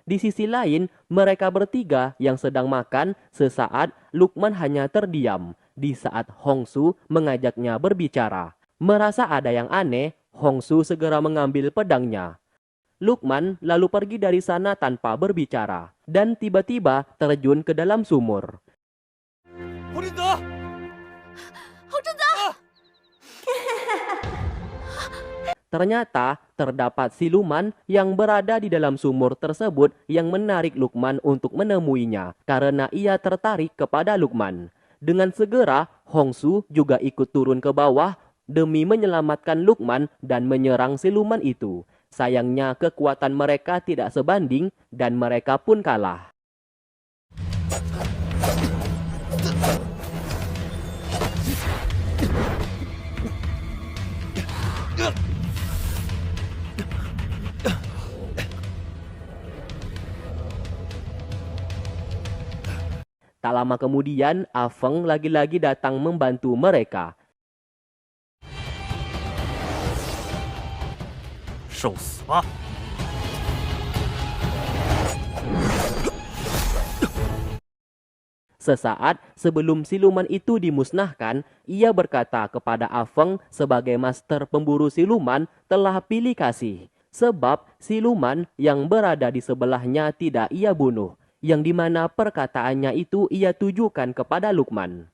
Di sisi lain, mereka bertiga yang sedang makan, sesaat Lukman hanya terdiam di saat Hongsu mengajaknya berbicara. Merasa ada yang aneh, Hongsu segera mengambil pedangnya. Lukman lalu pergi dari sana tanpa berbicara dan tiba-tiba terjun ke dalam sumur. Ternyata terdapat siluman yang berada di dalam sumur tersebut yang menarik Lukman untuk menemuinya karena ia tertarik kepada Lukman. Dengan segera, Hongsu juga ikut turun ke bawah demi menyelamatkan Lukman dan menyerang siluman itu. Sayangnya kekuatan mereka tidak sebanding dan mereka pun kalah. Tak lama kemudian, Afeng lagi-lagi datang membantu mereka. 受死吧！ Sesaat sebelum siluman itu dimusnahkan, ia berkata kepada Afeng sebagai master pemburu siluman telah pilih kasih. Sebab siluman yang berada di sebelahnya tidak ia bunuh, yang dimana perkataannya itu ia tujukan kepada Lukman.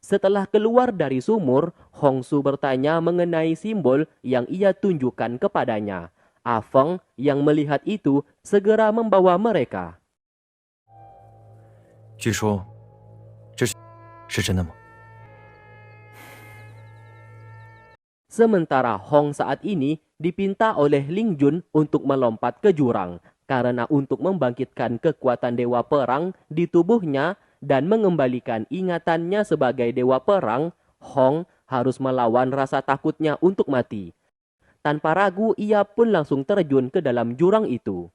Setelah keluar dari sumur, Hongsu bertanya mengenai simbol yang ia tunjukkan kepadanya. Afeng yang melihat itu segera membawa mereka. 据说这是真的吗？ Sementara Hong saat ini dipinta oleh Ling Jun untuk melompat ke jurang karena untuk membangkitkan kekuatan dewa perang di tubuhnya dan mengembalikan ingatannya sebagai dewa perang, Hong harus melawan rasa takutnya untuk mati. Tanpa ragu, ia pun langsung terjun ke dalam jurang itu.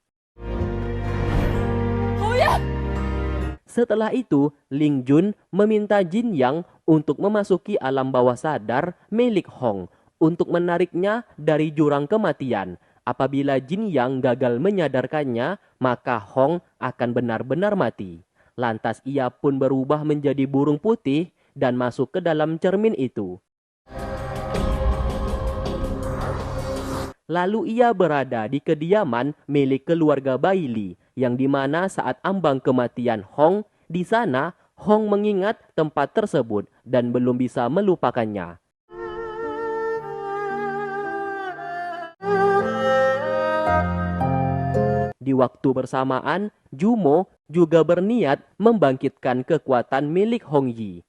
Setelah itu, Ling Jun meminta Jin Yang untuk memasuki alam bawah sadar milik Hong untuk menariknya dari jurang kematian. Apabila Jin Yang gagal menyadarkannya, maka Hong akan benar-benar mati. Lantas ia pun berubah menjadi burung putih dan masuk ke dalam cermin itu. Lalu ia berada di kediaman milik keluarga Baili, yang dimana saat ambang kematian Hong, di sana Hong mengingat tempat tersebut dan belum bisa melupakannya. Di waktu bersamaan, Jumo juga berniat membangkitkan kekuatan milik Hong Yi.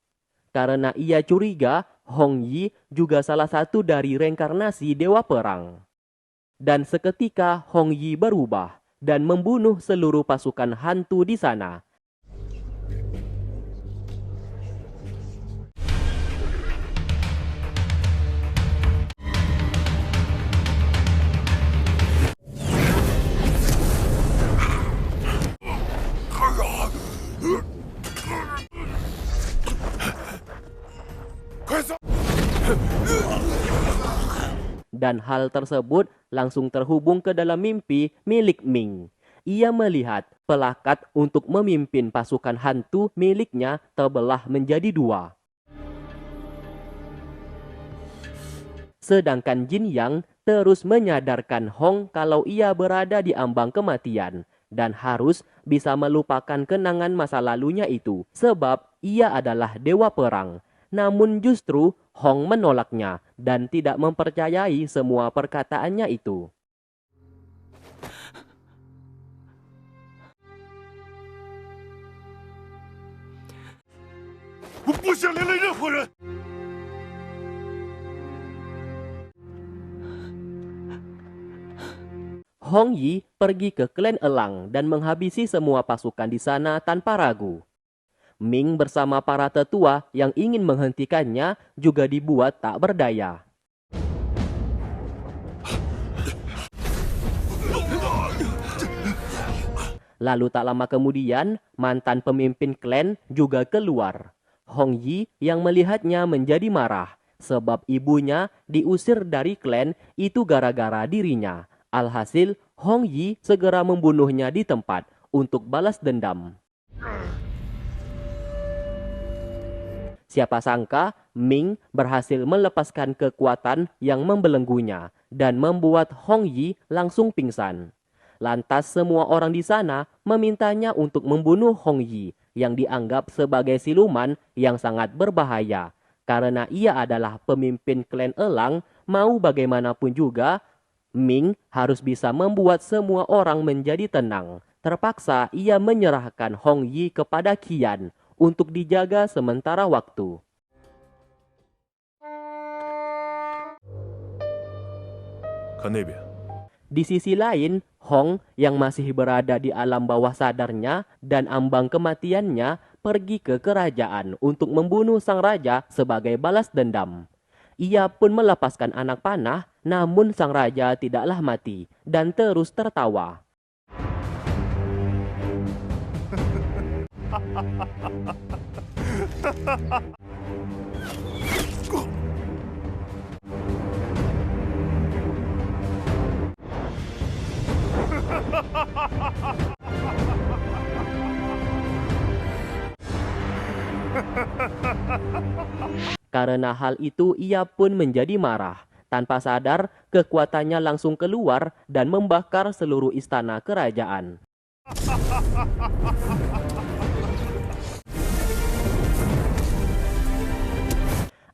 Karena ia curiga Hong Yi juga salah satu dari reinkarnasi dewa perang. Dan seketika Hong Yi berubah dan membunuh seluruh pasukan hantu di sana. Dan hal tersebut langsung terhubung ke dalam mimpi milik Ming. Ia melihat pelakat untuk memimpin pasukan hantu miliknya terbelah menjadi dua. Sedangkan Jin Yang terus menyadarkan Hong kalau ia berada di ambang kematian dan harus bisa melupakan kenangan masa lalunya itu sebab ia adalah dewa perang. Namun justru Hong menolaknya dan tidak mempercayai semua perkataannya itu. 我不想连累任何人。 Hong Yi pergi ke klan Elang dan menghabisi semua pasukan di sana tanpa ragu. Ming bersama para tetua yang ingin menghentikannya juga dibuat tak berdaya. Lalu tak lama kemudian, mantan pemimpin klan juga keluar. Hong Yi yang melihatnya menjadi marah sebab ibunya diusir dari klan itu gara-gara dirinya. Alhasil, Hong Yi segera membunuhnya di tempat untuk balas dendam. Siapa sangka Ming berhasil melepaskan kekuatan yang membelenggunya dan membuat Hong Yi langsung pingsan. Lantas semua orang di sana memintanya untuk membunuh Hong Yi yang dianggap sebagai siluman yang sangat berbahaya. Karena ia adalah pemimpin klan Elang, mau bagaimanapun juga, Ming harus bisa membuat semua orang menjadi tenang. Terpaksa ia menyerahkan Hong Yi kepada Qian untuk dijaga sementara waktu. Di sisi lain, Hong yang masih berada di alam bawah sadarnya dan ambang kematiannya pergi ke kerajaan untuk membunuh sang raja sebagai balas dendam. Ia pun melepaskan anak panah, namun sang raja tidaklah mati dan terus tertawa. Karena hal itu ia pun menjadi marah. Tanpa sadar, kekuatannya langsung keluar dan membakar seluruh istana kerajaan.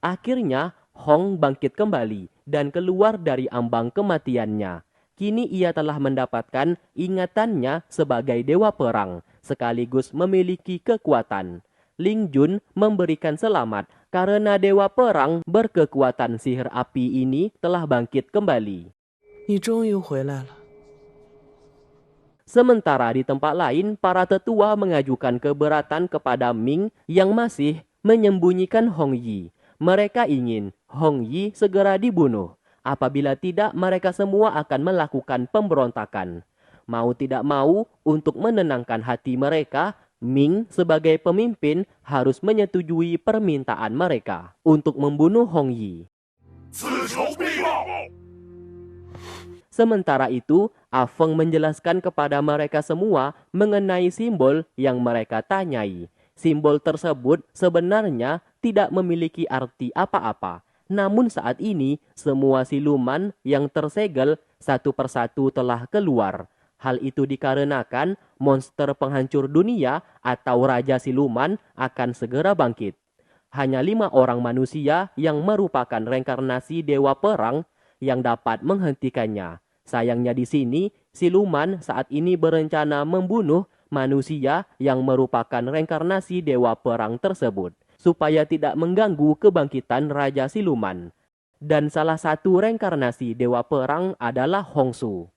Akhirnya, Hong bangkit kembali dan keluar dari ambang kematiannya. Kini ia telah mendapatkan ingatannya sebagai dewa perang, sekaligus memiliki kekuatan. Ling Jun memberikan selamat karena dewa perang berkekuatan sihir api ini telah bangkit kembali. Sementara di tempat lain, para tetua mengajukan keberatan kepada Ming yang masih menyembunyikan Hong Yi. Mereka ingin Hong Yi segera dibunuh. Apabila tidak, mereka semua akan melakukan pemberontakan. Mau tidak mau, untuk menenangkan hati mereka, Ming sebagai pemimpin harus menyetujui permintaan mereka untuk membunuh Hong Yi. Sementara itu, A Feng menjelaskan kepada mereka semua mengenai simbol yang mereka tanyai. Simbol tersebut sebenarnya tidak memiliki arti apa-apa. Namun saat ini, semua siluman yang tersegel satu persatu telah keluar. Hal itu dikarenakan monster penghancur dunia atau Raja Siluman akan segera bangkit. Hanya 5 orang manusia yang merupakan reinkarnasi Dewa Perang yang dapat menghentikannya. Sayangnya di sini, siluman saat ini berencana membunuh manusia yang merupakan reinkarnasi Dewa Perang tersebut, supaya tidak mengganggu kebangkitan Raja Siluman. Dan salah satu reinkarnasi Dewa Perang adalah Hong Su.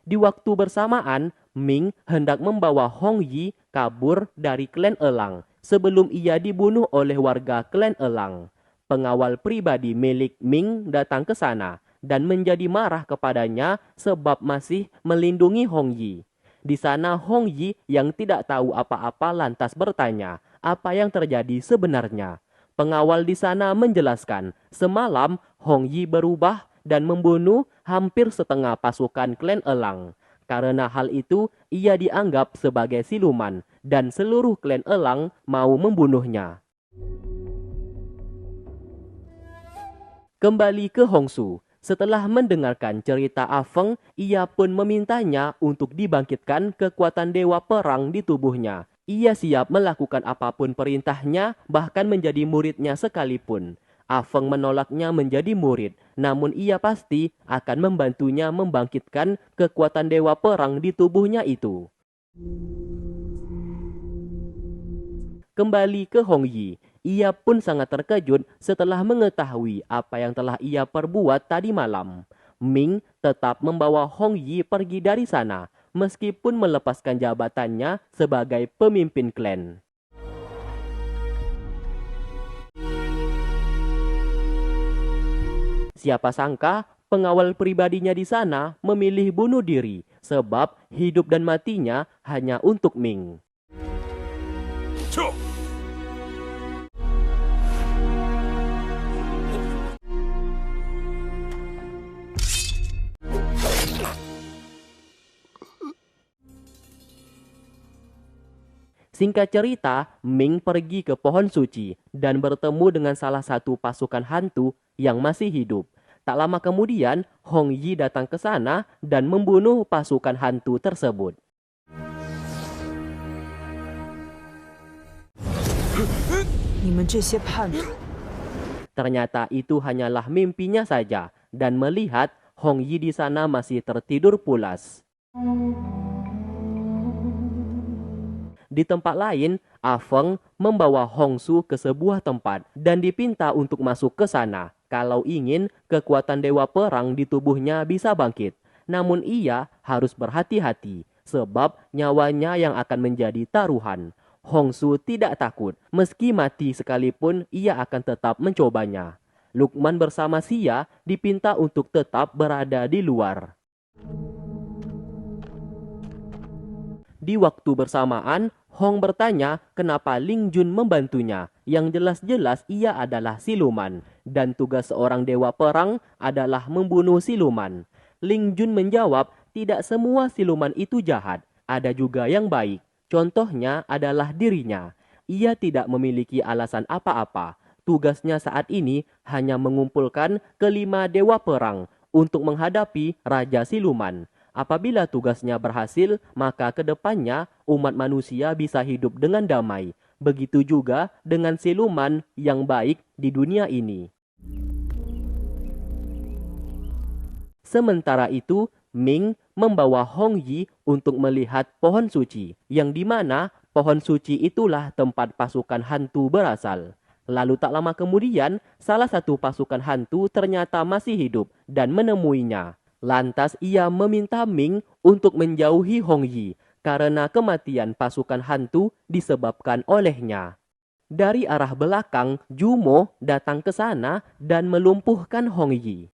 Di waktu bersamaan, Ming hendak membawa Hong Yi kabur dari klan Elang sebelum ia dibunuh oleh warga klan Elang. Pengawal pribadi milik Ming datang ke sana dan menjadi marah kepadanya sebab masih melindungi Hong Yi. Di sana Hong Yi yang tidak tahu apa-apa lantas bertanya apa yang terjadi sebenarnya. Pengawal di sana menjelaskan semalam Hong Yi berubah dan membunuh hampir setengah pasukan klan Elang. Karena hal itu, ia dianggap sebagai siluman dan seluruh klan Elang mau membunuhnya. Kembali ke Hong Su. Setelah mendengarkan cerita A Feng, ia pun memintanya untuk dibangkitkan kekuatan dewa perang di tubuhnya. Ia siap melakukan apapun perintahnya, bahkan menjadi muridnya sekalipun. A Feng menolaknya menjadi murid, namun ia pasti akan membantunya membangkitkan kekuatan dewa perang di tubuhnya itu. kembali ke Hong Yi. Ia pun sangat terkejut setelah mengetahui apa yang telah ia perbuat tadi malam. Ming tetap membawa Hong Yi pergi dari sana, meskipun melepaskan jabatannya sebagai pemimpin klan. Siapa sangka pengawal pribadinya di sana memilih bunuh diri sebab hidup dan matinya hanya untuk Ming. Singkat cerita, Ming pergi ke pohon suci dan bertemu dengan salah satu pasukan hantu yang masih hidup. Tak lama kemudian, Hong Yi datang ke sana dan membunuh pasukan hantu tersebut. Ternyata itu hanyalah mimpinya saja, dan melihat Hong Yi di sana masih tertidur pulas. Di tempat lain, Ah Feng membawa Hong Su ke sebuah tempat dan dipinta untuk masuk ke sana kalau ingin kekuatan dewa perang di tubuhnya bisa bangkit. Namun ia harus berhati-hati sebab nyawanya yang akan menjadi taruhan. Hong Su tidak takut, meski mati sekalipun ia akan tetap mencobanya. Lukman bersama Xia dipinta untuk tetap berada di luar. Di waktu bersamaan, Hong bertanya kenapa Ling Jun membantunya, yang jelas-jelas ia adalah siluman, dan tugas seorang dewa perang adalah membunuh siluman. Ling Jun menjawab tidak semua siluman itu jahat, ada juga yang baik. Contohnya adalah dirinya. Ia tidak memiliki alasan apa-apa. Tugasnya saat ini hanya mengumpulkan kelima dewa perang untuk menghadapi Raja Siluman. Apabila tugasnya berhasil, maka kedepannya umat manusia bisa hidup dengan damai. Begitu juga dengan siluman yang baik di dunia ini. Sementara itu, Ming membawa Hong Yi untuk melihat pohon suci, yang dimana pohon suci itulah tempat pasukan hantu berasal. Lalu tak lama kemudian, salah satu pasukan hantu ternyata masih hidup dan menemuinya. Lantas ia meminta Ming untuk menjauhi Hong Yi karena kematian pasukan hantu disebabkan olehnya. Dari arah belakang, Jumo datang ke sana dan melumpuhkan Hong Yi.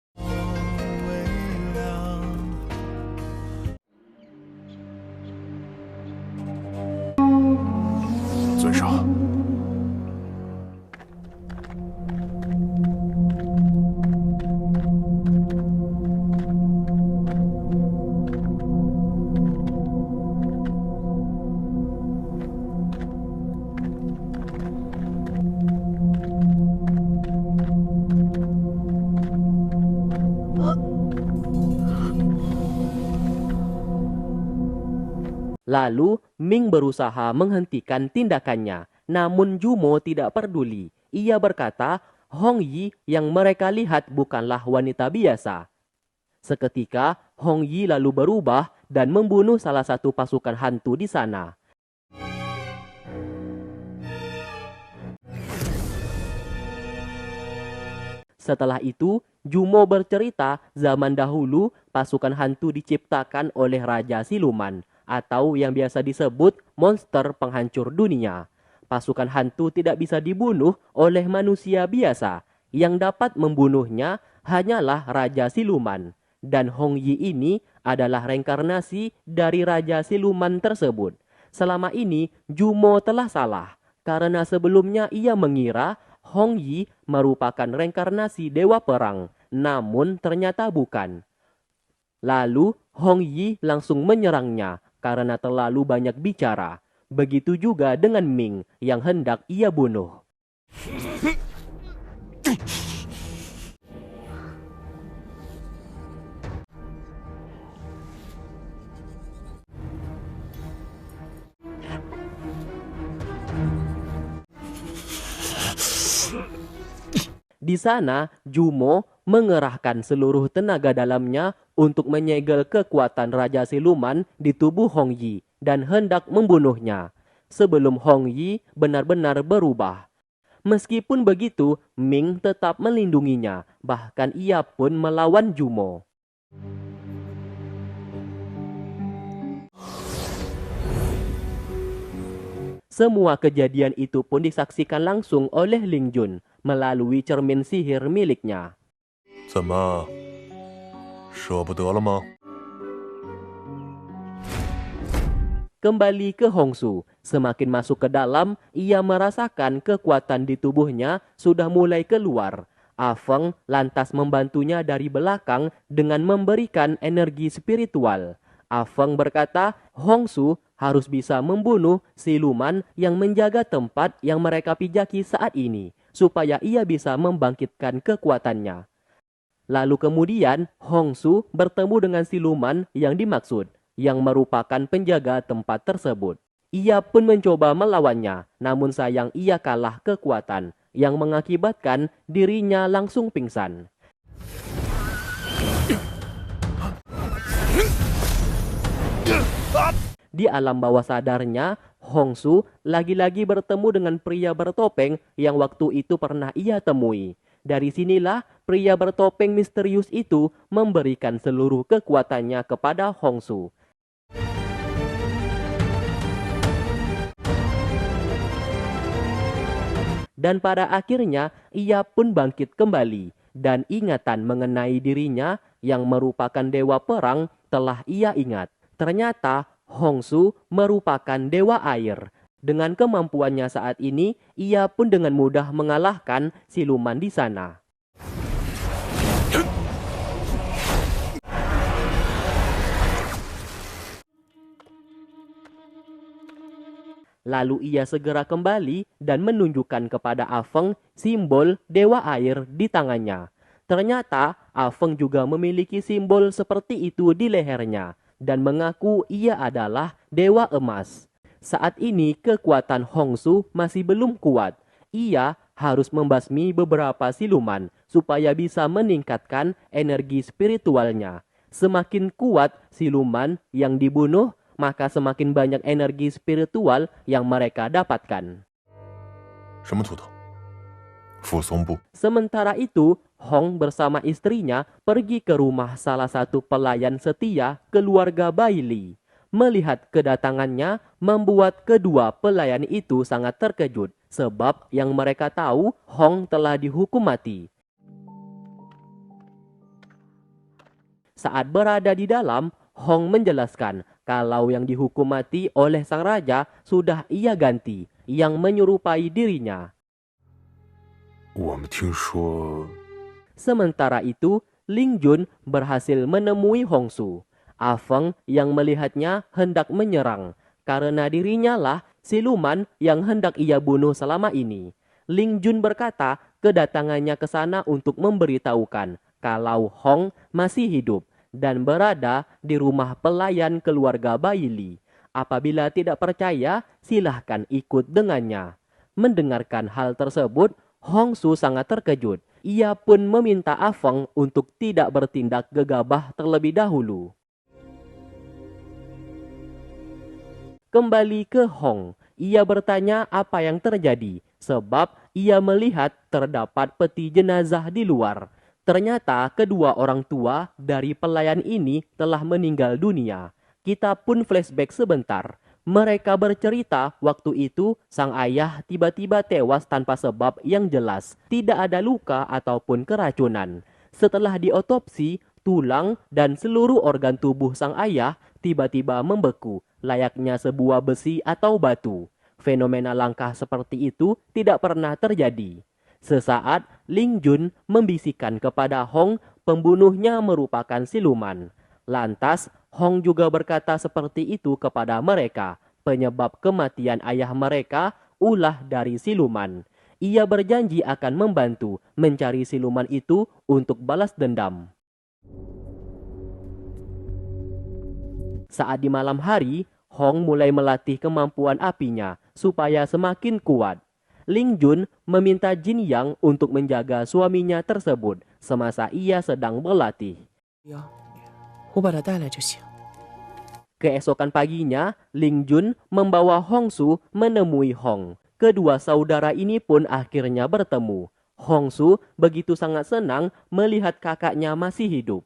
Lalu, Ming berusaha menghentikan tindakannya. Namun Jumo tidak peduli. Ia berkata, Hong Yi yang mereka lihat bukanlah wanita biasa. Seketika, Hong Yi lalu berubah dan membunuh salah satu pasukan hantu di sana. Setelah itu, Jumo bercerita zaman dahulu pasukan hantu diciptakan oleh Raja Siluman, atau yang biasa disebut monster penghancur dunia. Pasukan hantu tidak bisa dibunuh oleh manusia biasa. Yang dapat membunuhnya hanyalah Raja Siluman. Dan Hong Yi ini adalah reinkarnasi dari Raja Siluman tersebut. Selama ini Jumo telah salah, karena sebelumnya ia mengira Hong Yi merupakan reinkarnasi dewa perang, namun ternyata bukan. Lalu Hong Yi langsung menyerangnya karena terlalu banyak bicara. Begitu juga dengan Ming yang hendak ia bunuh. Di sana, Jumo mengerahkan seluruh tenaga dalamnya untuk menyegel kekuatan Raja Siluman di tubuh Hong Yi dan hendak membunuhnya. sebelum Hong Yi benar-benar berubah. Meskipun begitu, Ming tetap melindunginya, bahkan ia pun melawan Jumo. Semua kejadian itu pun disaksikan langsung oleh Ling Jun melalui cermin sihir miliknya. 怎么，舍不得了吗？ Kembali ke Hongsu, semakin masuk ke dalam, ia merasakan kekuatan di tubuhnya sudah mulai keluar. Afeng lantas membantunya dari belakang dengan memberikan energi spiritual. Afeng berkata, Hongsu harus bisa membunuh siluman yang menjaga tempat yang mereka pijaki saat ini, supaya ia bisa membangkitkan kekuatannya. Lalu kemudian, Hongsu bertemu dengan siluman yang dimaksud, yang merupakan penjaga tempat tersebut. Ia pun mencoba melawannya, namun sayang ia kalah kekuatan, yang mengakibatkan dirinya langsung pingsan. Di alam bawah sadarnya, Hongsu lagi-lagi bertemu dengan pria bertopeng yang waktu itu pernah ia temui. Dari sinilah pria bertopeng misterius itu memberikan seluruh kekuatannya kepada Hongsu. Dan pada akhirnya ia pun bangkit kembali dan ingatan mengenai dirinya yang merupakan dewa perang telah ia ingat. Ternyata Hongsu merupakan dewa air. Dengan kemampuannya saat ini, ia pun dengan mudah mengalahkan siluman di sana. Lalu ia segera kembali dan menunjukkan kepada Afeng simbol dewa air di tangannya. Ternyata Afeng juga memiliki simbol seperti itu di lehernya dan mengaku ia adalah dewa emas. Saat ini kekuatan Hongsu masih belum kuat. Ia harus membasmi beberapa siluman supaya bisa meningkatkan energi spiritualnya. Semakin kuat siluman yang dibunuh, maka semakin banyak energi spiritual yang mereka dapatkan. Sementara itu, Hong bersama istrinya pergi ke rumah salah satu pelayan setia keluarga Bailey. Melihat kedatangannya membuat kedua pelayan itu sangat terkejut sebab yang mereka tahu Hong telah dihukum mati. Saat berada di dalam, Hong menjelaskan kalau yang dihukum mati oleh sang raja sudah ia ganti, yang menyerupai dirinya. Sementara itu, Ling Jun berhasil menemui Hongsu. Afeng yang melihatnya hendak menyerang, karena dirinya lah siluman yang hendak ia bunuh selama ini. Ling Jun berkata kedatangannya ke sana untuk memberitahukan kalau Hong masih hidup dan berada di rumah pelayan keluarga Bailey. Apabila tidak percaya, silahkan ikut dengannya. Mendengarkan hal tersebut, Hongsu sangat terkejut. Ia pun meminta Afeng untuk tidak bertindak gegabah terlebih dahulu. Kembali ke Hong, ia bertanya apa yang terjadi, sebab ia melihat terdapat peti jenazah di luar. Ternyata kedua orang tua dari pelayan ini telah meninggal dunia. Kita pun flashback sebentar. Mereka bercerita waktu itu sang ayah tiba-tiba tewas tanpa sebab yang jelas. Tidak ada luka ataupun keracunan. Setelah diotopsi, tulang dan seluruh organ tubuh sang ayah tiba-tiba membeku, layaknya sebuah besi atau batu. Fenomena langka seperti itu tidak pernah terjadi. Sesaat, Ling Jun membisikkan kepada Hong pembunuhnya merupakan siluman. Lantas, Hong juga berkata seperti itu kepada mereka. Penyebab kematian ayah mereka ulah dari siluman. Ia berjanji akan membantu mencari siluman itu untuk balas dendam. Saat di malam hari, Hong mulai melatih kemampuan apinya supaya semakin kuat. Ling Jun meminta Jin Yang untuk menjaga suaminya tersebut semasa ia sedang berlatih. Keesokan paginya, Ling Jun membawa Hong Su menemui Hong. Kedua saudara ini pun akhirnya bertemu. Hong Su begitu sangat senang melihat kakaknya masih hidup.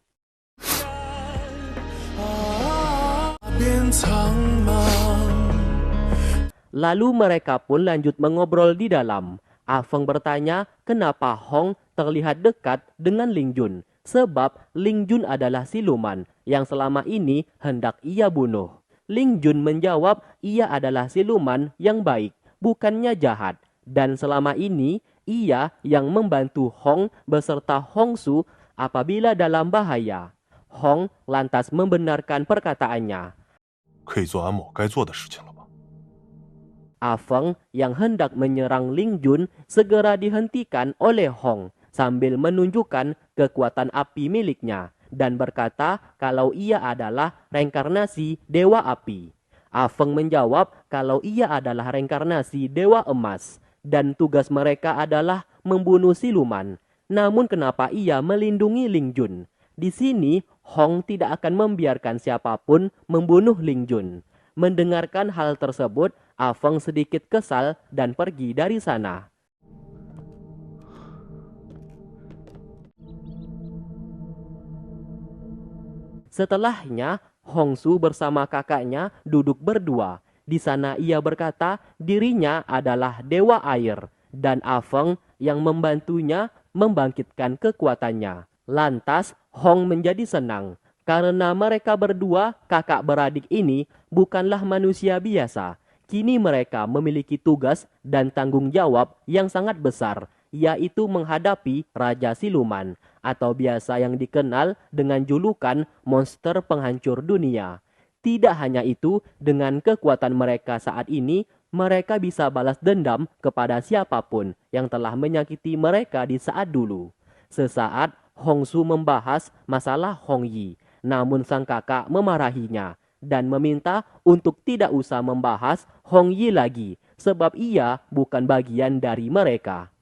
Lalu mereka pun lanjut mengobrol di dalam. Feng bertanya kenapa Hong terlihat dekat dengan Ling Jun. Sebab Ling Jun adalah siluman yang selama ini hendak ia bunuh. Ling Jun menjawab ia adalah siluman yang baik, bukannya jahat. Dan selama ini ia yang membantu Hong beserta Hong Su apabila dalam bahaya. Hong lantas membenarkan perkataannya. Feng yang hendak menyerang Ling Jun segera dihentikan oleh Hong sambil menunjukkan kekuatan api miliknya dan berkata kalau ia adalah reinkarnasi Dewa Api. Feng menjawab kalau ia adalah reinkarnasi Dewa Emas dan tugas mereka adalah membunuh siluman. Namun kenapa ia melindungi Ling Jun? Di sini Hong tidak akan membiarkan siapapun membunuh Ling Jun. Mendengarkan hal tersebut, Feng sedikit kesal dan pergi dari sana. Setelahnya, Hong Su bersama kakaknya duduk berdua. Di sana ia berkata dirinya adalah dewa air dan Feng yang membantunya membangkitkan kekuatannya. Lantas Hong menjadi senang karena mereka berdua kakak beradik ini bukanlah manusia biasa. Kini mereka memiliki tugas dan tanggung jawab yang sangat besar, yaitu menghadapi Raja Siluman atau biasa yang dikenal dengan julukan monster penghancur dunia. Tidak hanya itu, dengan kekuatan mereka saat ini, mereka bisa balas dendam kepada siapapun yang telah menyakiti mereka di saat dulu. Sesaat, Hong Su membahas masalah Hong Yi, namun sang kakak memarahinya dan meminta untuk tidak usah membahas Hong Yi lagi, sebab ia bukan bagian dari mereka.